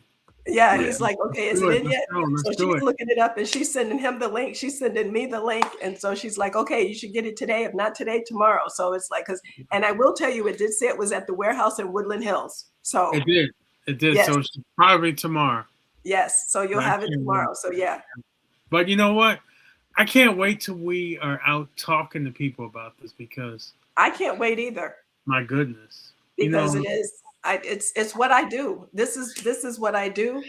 Yeah, Yeah. he's like, okay, is Do it it. in Let's yet? go. Let's So do she's it. looking it up and she's sending him the link. She's sending me the link. And so she's like, okay, you should get it today. If not today, tomorrow. So it's like, and I will tell you, it did say it was at the warehouse in Woodland Hills. So It did. It did. yes, So it's probably tomorrow. yes. So you'll I have it can't wait. tomorrow. So yeah, But you know what? I can't wait till we are out talking to people about this because I can't wait either my goodness. because it is, it's what I do. This is what I do.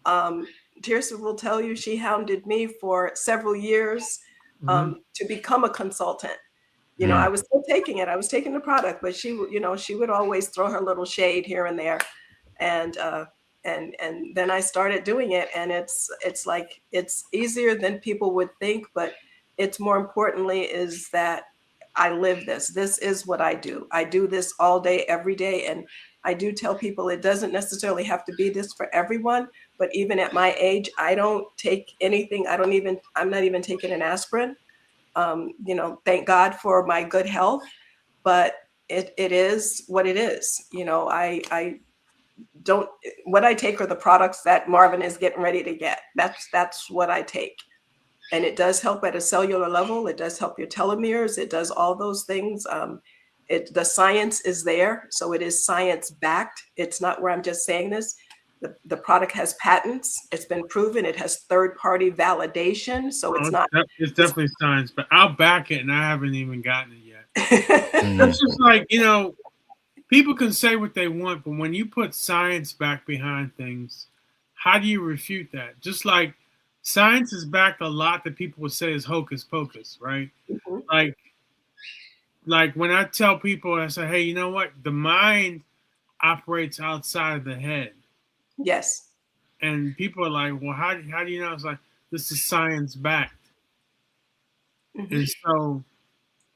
Tirsa will tell you she hounded me for several years Mhm. to become a consultant. I Mm. was still taking it. I was taking the product, but she would always throw her little shade here and there. And and then I started doing it, and it's like it's easier than people would think, but it's more importantly is that I live this. This is what I do. I do this all day, every day, and I do tell people it doesn't necessarily have to be this for everyone. But even at my age, I don't take anything. I'm not even taking an aspirin. Thank God for my good health, but it is what it is. I don't, what I take are the products that Marvin is getting ready to get. That's what I take. And it does help at a cellular level. It does help your telomeres. It does all those things. The science is there. So it is science backed. It's not where I'm just saying this. The product has patents. It's been proven. It has third party validation. So it's not. It's definitely science, but I'll back it, and I haven't even gotten it yet. Mm. It's just like people can say what they want, but when you put science back behind things, how do you refute that? Just like science is backed a lot that people would say is hocus pocus, right? Mhm. Like like when I tell people, I say, hey, you know what? The mind operates outside of the head. Yes. And people are like, well, how do you know? It's like, this is science backed. Mhm. And so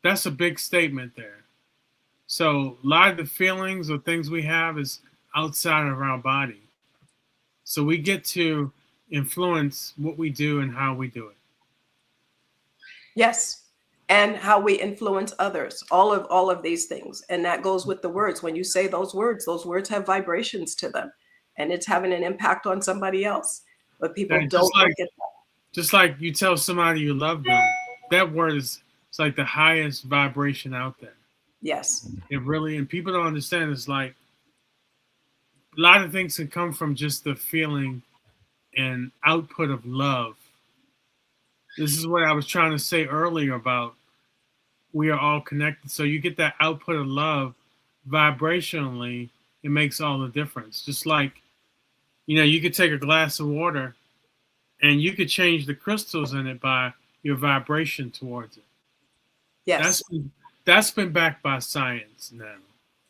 that's a big statement there. So a lot of the feelings or things we have is outside of our body. So we get to influence what we do and how we do it. Yes. And how we influence others, all of these things. And that goes with the words. When you say those words have vibrations to them, and it's having an impact on somebody else. But people And don't look at that. just like you tell somebody you love them, that word is it's like the highest vibration out there. Yes. It really, and people don't understand. It's like a lot of things can come from just the feeling and output of love. This is what I was trying to say earlier about we are all connected. So you get that output of love vibrationally, it makes all the difference. Just like You could take a glass of water and you could change the crystals in it by your vibration towards it. Yes. That's been backed by science now.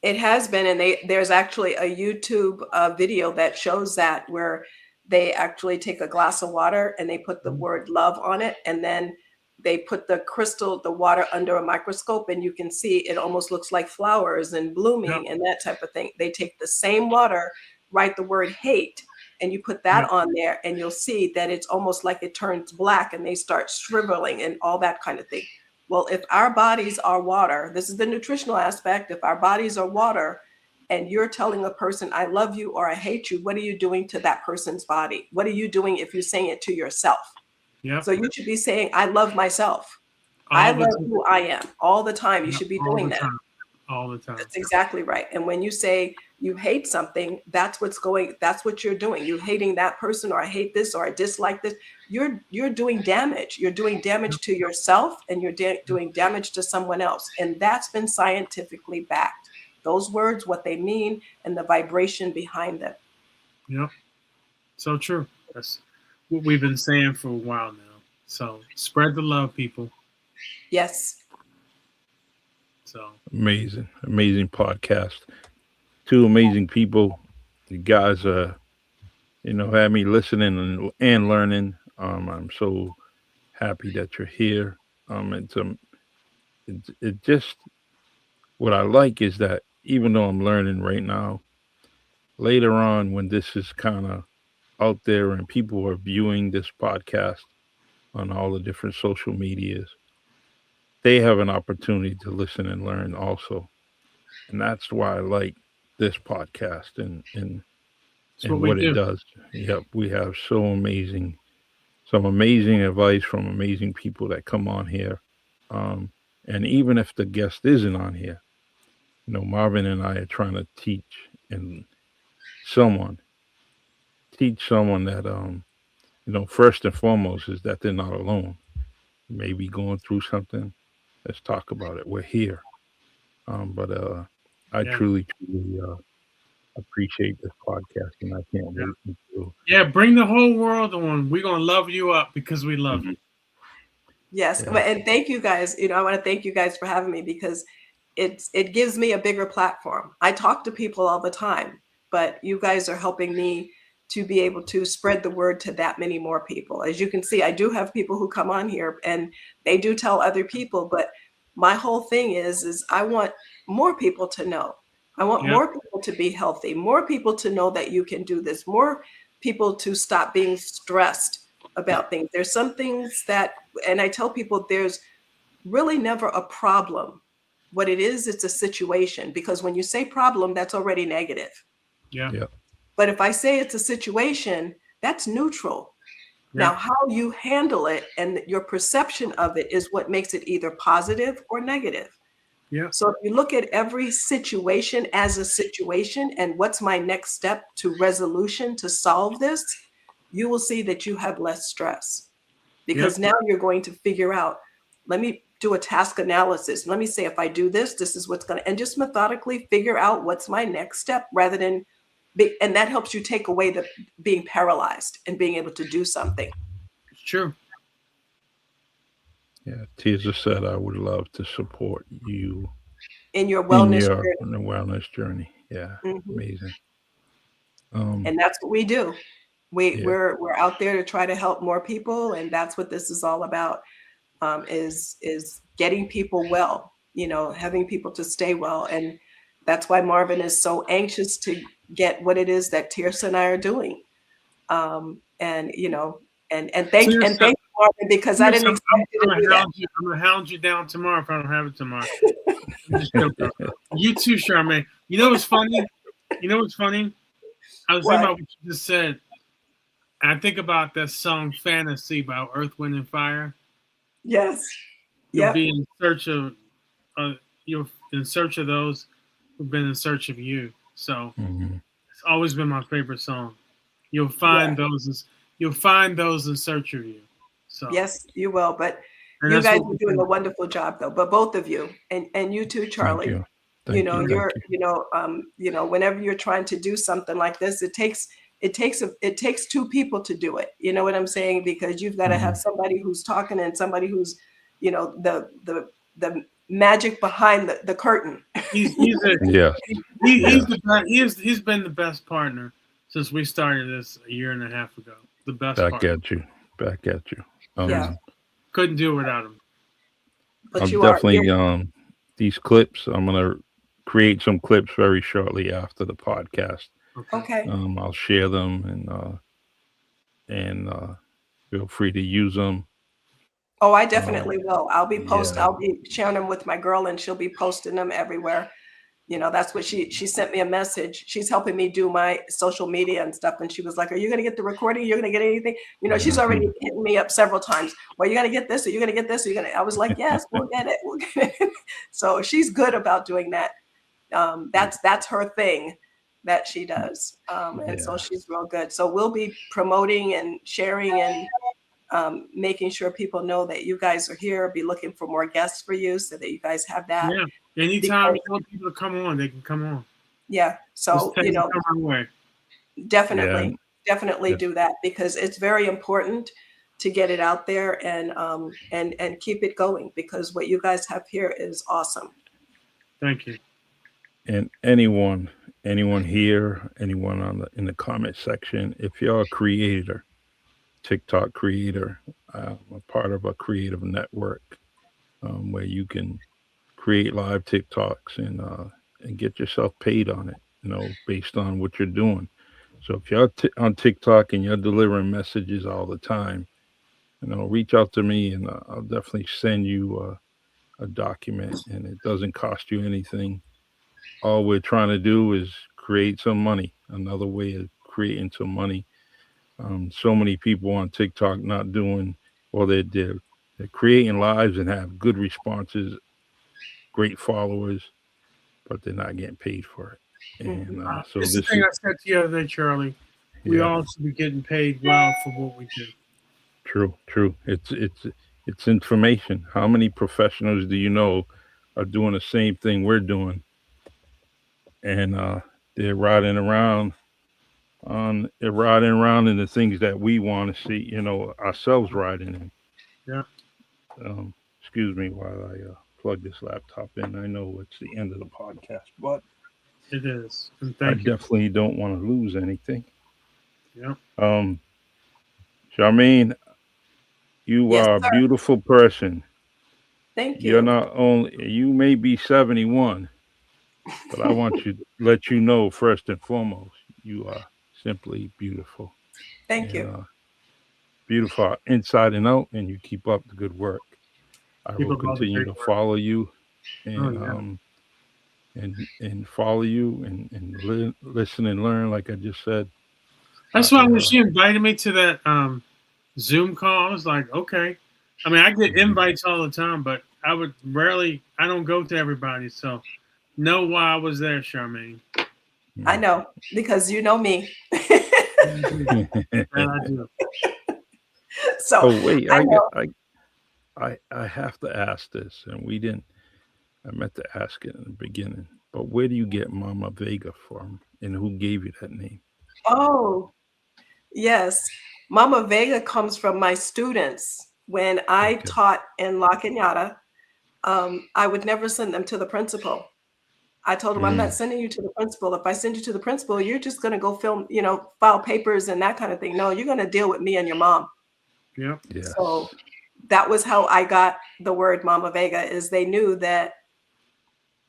It has been, and there's actually a YouTube video that shows that, where they actually take a glass of water and they put the word love on it, and then they put the water under a microscope, and you can see it almost looks like flowers and blooming and that type of thing. They take the same water, write the word hate, and you put that on there, and you'll see that it's almost like it turns black and they start shriveling and all that kind of thing. Well, if our bodies are water, this is the nutritional aspect. If our bodies are water and you're telling a person, I love you or I hate you, what are you doing to that person's body? What are you doing if you're saying it to yourself? Yeah. So you should be saying, I love myself. I love who I am all the time. You should be doing that. All the time. That's exactly right. And when you say you hate something, that's what you're doing. You're hating that person, or I hate this, or I dislike this. You're doing damage. You're doing damage to yourself, and you're doing damage to someone else. And that's been scientifically backed. Those words, what they mean, and the vibration behind them. Yep. So true. That's what we've been saying for a while now. So spread the love, people. Yes. So amazing podcast. Two amazing people. You guys had me listening and learning. I'm so happy that you're here. It just, what I like is that even though I'm learning right now, later on when this is kind of out there and people are viewing this podcast on all the different social medias, they have an opportunity to listen and learn also. And that's why I like this podcast and what it does. Yep, we have some amazing advice from amazing people that come on here. And even if the guest isn't on here, Marvin and I are trying to teach someone that, first and foremost is that they're not alone. Maybe going through something. Let's talk about it. We're here. I truly appreciate this podcast, and I can't wait until. Bring the whole world on. We're going to love you up because we love you. Yes. Yeah. And thank you guys. I want to thank you guys for having me, because it gives me a bigger platform. I talk to people all the time, but you guys are helping me to be able to spread the word to that many more people. As you can see, I do have people who come on here and they do tell other people, but my whole thing is I want more people to know. I want more people to be healthy, more people to know that you can do this, more people to stop being stressed about things. There's some things that, and I tell people, there's really never a problem. What it is, it's a situation, because when you say problem, that's already negative. Yeah. But if I say it's a situation, that's neutral. Yeah. Now, how you handle it and your perception of it is what makes it either positive or negative. Yeah. So if you look at every situation as a situation and what's my next step to resolution to solve this, you will see that you have less stress, because now you're going to figure out, let me do a task analysis. Let me say, if I do this, this is what's going to, and just methodically figure out what's my next step, rather than and that helps you take away the being paralyzed and being able to do something. It's true. Yeah, Tiza said, I would love to support you in your wellness journey. Yeah, amazing. And that's what we do. We're out there to try to help more people, and that's what this is all about. Is getting people well, having people to stay well, and that's why Marvin is so anxious to get what it is that Tirsa and I are doing. And thank you, Marvin, because I didn't expect you to do that. I'm going to hound you down tomorrow if I don't have it tomorrow. You too, Charmene. You know what's funny? I was thinking about what you just said. I think about that song Fantasy by Earth, Wind, and Fire. Yes. You'll be in search of those who've been in search of you. So it's always been my favorite song. You'll find those in search of you. So yes, you will. But you guys are doing a wonderful job, though. But both of you, and you too, Charlie. Thank you. Whenever you're trying to do something like this, it it takes two people to do it. You know what I'm saying? Because you've got to have somebody who's talking and somebody who's, you know, the magic behind the curtain. He's Yeah. the best. He's been the best partner since we started this a year and a half ago. The best Back partner. at you. Yeah. Couldn't do it without him. But I'll you definitely these clips. I'm gonna create some clips very shortly after the podcast. okay. I'll share them and feel free to use them. Oh, I definitely will. I'll be yeah. I'll be sharing them with my girl, and she'll be posting them everywhere. You know, that's what she sent me a message. She's helping me do my social media and stuff. And she was like, are you going to get the recording? You're going to get anything? You know, she's already hitting me up several times. Well, you're going to get this, or you're going to get this, or you're going to, I was like, yes, we'll get it. We'll get it. So she's good about doing that. That's her thing that she does. And so she's real good. So we'll be promoting and sharing and making sure people know that you guys are here, be looking for more guests for you so that you guys have that. Yeah. Anytime you want people to come on, they can come on. Yeah. So, you know, definitely do that, because it's very important to get it out there and keep it going, because what you guys have here is awesome. Thank you. And anyone here, anyone in the comment section, if you're a creator, TikTok creator, a part of a creative network where you can create live TikToks and get yourself paid on it, you know, based on what you're doing. So if you're on TikTok and you're delivering messages all the time, you know, reach out to me and I'll definitely send you a document, and it doesn't cost you anything. All we're trying to do is create some money, another way of creating some money. So many people on TikTok not doing, well, they're creating lives and have good responses, great followers, but they're not getting paid for it. And so this is the thing I said to you the other day, Charlie. We all should be getting paid well for what we do. True. It's information. How many professionals do you know are doing the same thing we're doing, and they're riding around in the things that we want to see, you know, ourselves riding in. Yeah. Excuse me while I plug this laptop in. I know it's the end of the podcast, but it is. And I definitely don't want to lose anything. Yeah. Charmene, you are a beautiful person. Thank you. You're not only, you may be 71, but I want to let you know first and foremost, you are simply beautiful. Thank you. Beautiful inside and out, and you keep up the good work. I will continue to follow you and follow you and listen and learn, like I just said. That's why when she invited me to that Zoom call, I was like, okay. I mean, I get invites all the time, but I don't go to everybody. So know why I was there, Charmene. I know, because you know me. And I do. So wait, I have to ask this, and I meant to ask it in the beginning, but where do you get Mama Vega from, and who gave you that name? Oh, yes. Mama Vega comes from my students. When I taught in La Cañada, I would never send them to the principal. I told him, I'm not sending you to the principal. If I send you to the principal, you're just going to go film, you know, file papers and that kind of thing. No, you're going to deal with me and your mom. Yeah. Yes. So that was how I got the word Mama Vega, is they knew that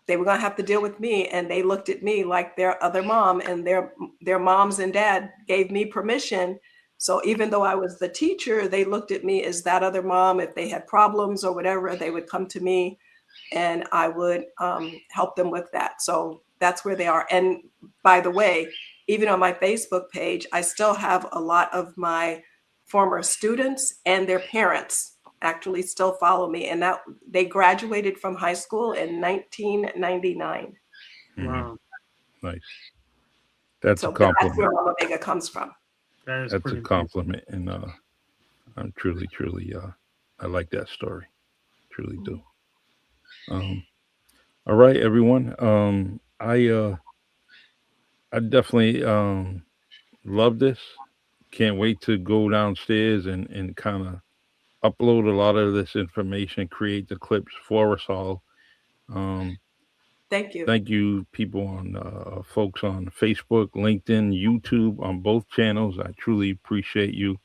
they were going to have to deal with me, and they looked at me like their other mom, and their moms and dad gave me permission. So even though I was the teacher, they looked at me as that other mom. If they had problems or whatever, they would come to me and I would help them with that. So that's where they are. And by the way, even on my Facebook page, I still have a lot of my former students and their parents actually still follow me. And that they graduated from high school in 1999. Wow. Nice. That's a compliment. That's where Mama Vega comes from. That's a compliment. And I'm truly, I like that story. Truly do. All right, everyone. I definitely love this. Can't wait to go downstairs and kind of upload a lot of this information, create the clips for us all. Um, Thank you. Thank you, people on folks on Facebook, LinkedIn, YouTube, on both channels. I truly appreciate you.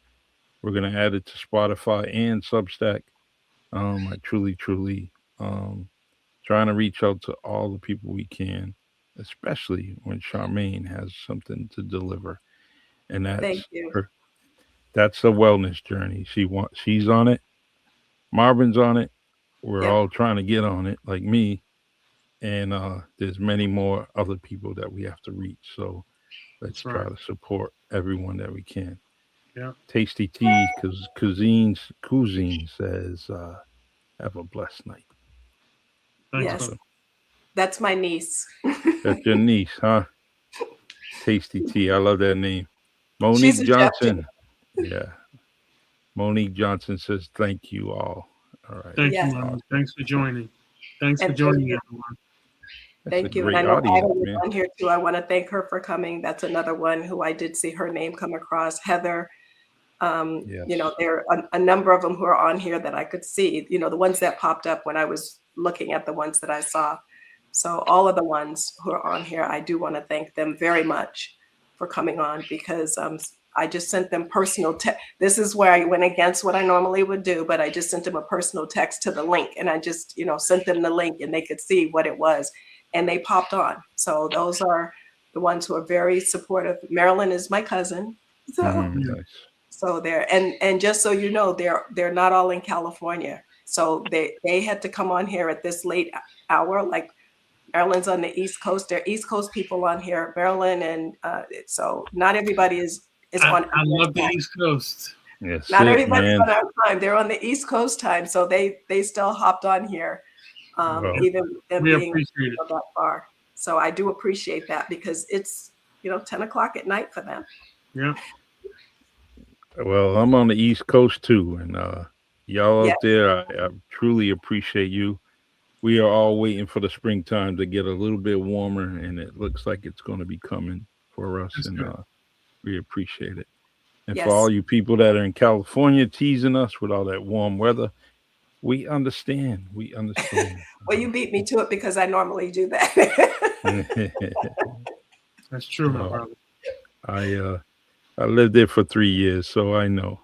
We're gonna add it to Spotify and Substack. I truly um, trying to reach out to all the people we can, especially when Charmene has something to deliver, and Thank that's you. her. That's a wellness journey. She's on it. Marvin's on it. We're Yep. all trying to get on it, like me. And there's many more other people that we have to reach. So let's That's try right. to support everyone that we can. Yeah. Tasty tea, because Cousine says, have a blessed night. Thanks, Yes, brother. Awesome. that's my niece. That's your niece, huh? Tasty tea. I love that name. She's Monique a chef too. Johnson. Yeah. Monique Johnson says, thank you all. All right. Thank you, Yes, Mama. Awesome. Thanks for joining. Thanks for and joining, everyone. That's a thank you. And I great know Ida audience, was man. on here too. I want to thank her for coming. That's another one who I did see her name come across. Heather. Yes. There are a number of them who are on here that I could see, the ones that popped up when I was looking at the ones that I saw. So all of the ones who are on here, I do want to thank them very much for coming on, because I just sent them personal text. This is where I went against what I normally would do, but I just sent them a personal text to the link, and I just, sent them the link and they could see what it was, and they popped on. So those are the ones who are very supportive. Marilyn is my cousin. Nice. So and just so you know, they're not all in California. So they had to come on here at this late hour. Like Maryland's on the East Coast. There are East Coast people on here, Maryland, and so not everybody is on. I love the East Coast. Yes, Not it, everybody's man. on our time. They're on the East Coast time, so they still hopped on here, Well, even them We being appreciate it. that far. So I do appreciate that, because it's 10 o'clock at night for them. Yeah. well, I'm on the East Coast too, and y'all Yeah. out there, I truly appreciate you. We are all waiting for the springtime to get a little bit warmer, and it looks like it's going to be coming for us, That's and good. we appreciate it. And for Yes. all you people that are in California teasing us with all that warm weather, we understand. We understand. Well, you beat me to it, because I normally do that. That's true, my Well, brother. I lived there for 3 years, so I know.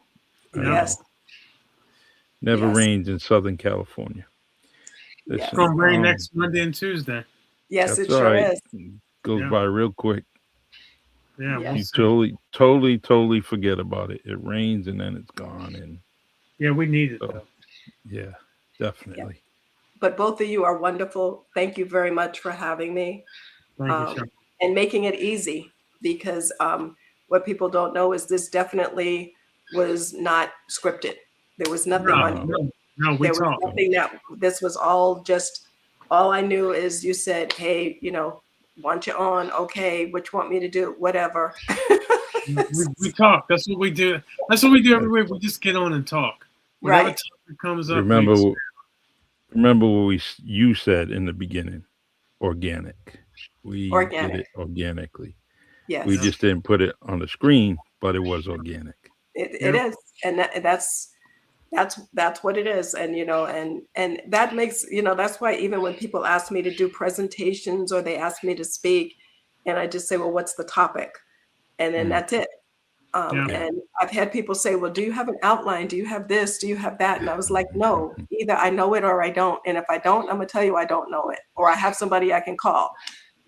I Yeah. Yes. know. Never Yes. rains in Southern California. Yes. It's Listen, going to rain next Monday and Tuesday. Yes, that's it all sure right. is. Goes Yeah. by real quick. Yeah, Yeah. we'll You see. totally forget about it. It rains and then it's gone. And Yeah, we need it, so, though. yeah, definitely. But both of you are wonderful. Thank you very much for having me, Thank you, Sean. and making it easy, because what people don't know is this definitely was not scripted. There was nothing No, on. no, we There was talk. nothing that. This was all just. All I knew is you said, "Hey, want you on? Okay, what you want me to do? Whatever." We talk. That's what we do. That's what we do every week. We just get on and talk. Whatever Right. topic comes up. Remember what you said in the beginning. Organic. We did Organic. it organically. Yes. We just didn't put it on the screen, but it was organic. It is, and that's what it is. And and that makes, that's why even when people ask me to do presentations or they ask me to speak, and I just say, well, what's the topic, and then that's it. And I've had people say, well, do you have an outline? Do you have this? Do you have that? And I was like, no, either I know it or I don't. And if I don't, I'm gonna tell you I don't know it, or I have somebody I can call.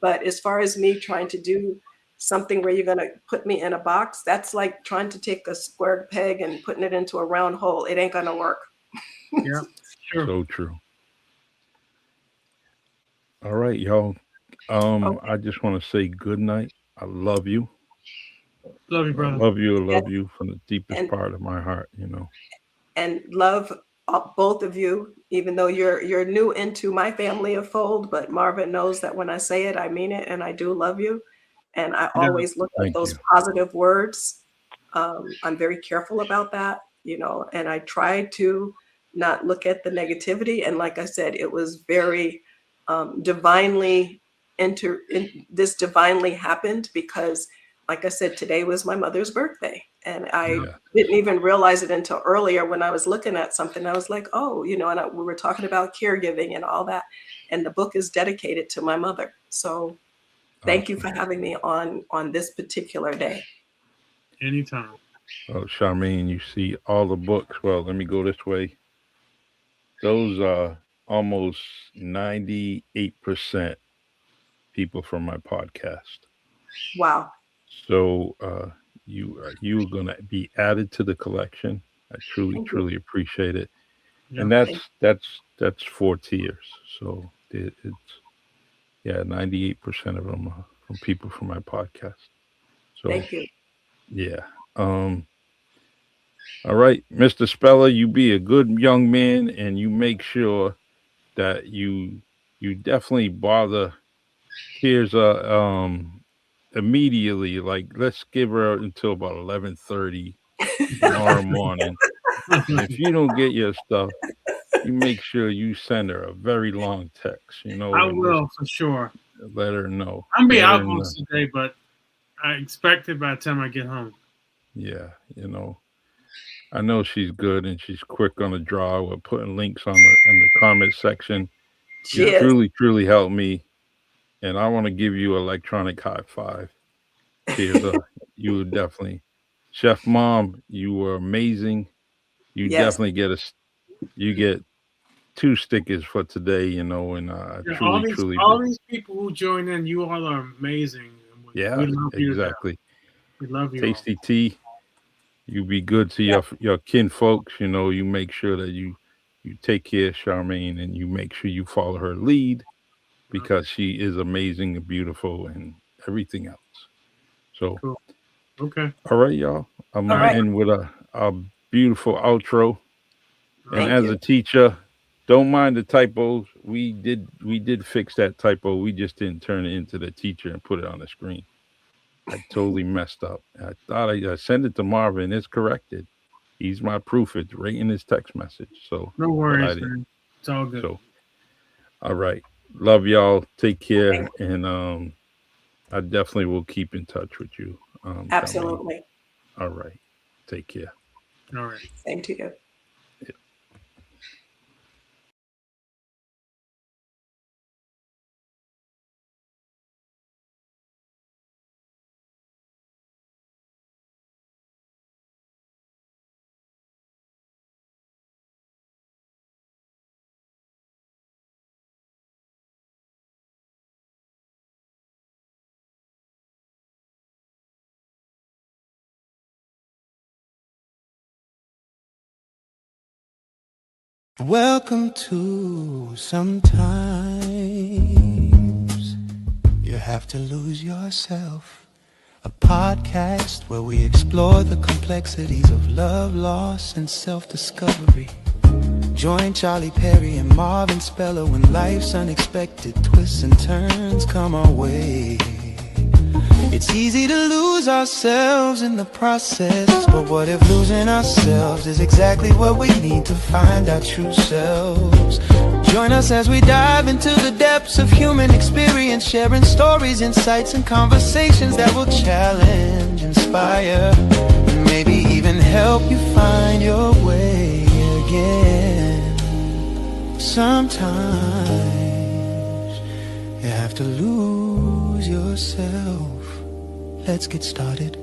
But as far as me trying to do something where you're going to put me in a box, that's like trying to take a square peg and putting it into a round hole. It ain't going to work. Yeah, sure. So true. All right, y'all. I just want to say good night. I love you. Love you, brother. Love you from the deepest And- part of my heart, And love both of you, even though you're new into my family of Fold, but Marvin knows that when I say it, I mean it, and I do love you. And I always look at thank those you. positive words. I'm very careful about that, and I try to not look at the negativity. And like I said, it was very divinely this divinely happened, because like I said, today was my mother's birthday. And I Yeah. didn't even realize it until earlier when I was looking at something. I was like, oh, we were talking about caregiving and all that. And the book is dedicated to my mother. So thank you for having me on this particular day. Anytime. Oh, Charmene, you see all the books. Well, let me go this way. Those are almost 98% people from my podcast. Wow. So you're gonna be added to the collection. I truly appreciate it. Yeah. And that's 4 tiers. So it's 98% of them are from people from my podcast. So Thank you. yeah. All right, Mr. Speller, you be a good young man and you make sure that you definitely bother Tears immediately. Like let's give her until about 11:30 tomorrow morning. And if you don't get your stuff, you make sure you send her a very long text, I and will for sure. just let her know. I'm gonna be Let out her most of the day, but I expect it by the time I get home. Yeah, I know she's good and she's quick on the draw. We're putting links in the comment section. You Yes. truly helped me, and I want to give you an electronic high five. Tears, you would definitely, Chef Mom, you were amazing. You Yes. definitely you get 2 stickers for today, and I Yeah, truly all these people who join in, you all are amazing. yeah, We love you. exactly. We love you. Tasty tea. You be good to your kin folks. You make sure that you take care of Charmene and you make sure you follow her lead because she is amazing and beautiful and everything else. So, Cool. Okay. all right, y'all. I'm gonna end with a beautiful outro. And Thank as you. a teacher, don't mind the typos. We did fix that typo. We just didn't turn it into the teacher and put it on the screen. I totally messed up. I thought I sent it to Marvin. It's corrected. He's my proof. It's right in his text message. So No but I worries, didn't. man. It's all good. So all right. Love y'all. Take care. And I definitely will keep in touch with you. Charmene. Absolutely. All right. Take care. All right. Same to you. Welcome to Sometimes You Have to Lose Yourself, a podcast where we explore the complexities of love, loss, and self-discovery. Join Charlie Perry and Marvin Speller when life's unexpected twists and turns come our way. It's easy to lose ourselves in the process, but what if losing ourselves is exactly what we need to find our true selves? Join us as we dive into the depths of human experience, sharing stories, insights, and conversations that will challenge, inspire, and maybe even help you find your way again. Sometimes you have to lose yourself. Let's get started.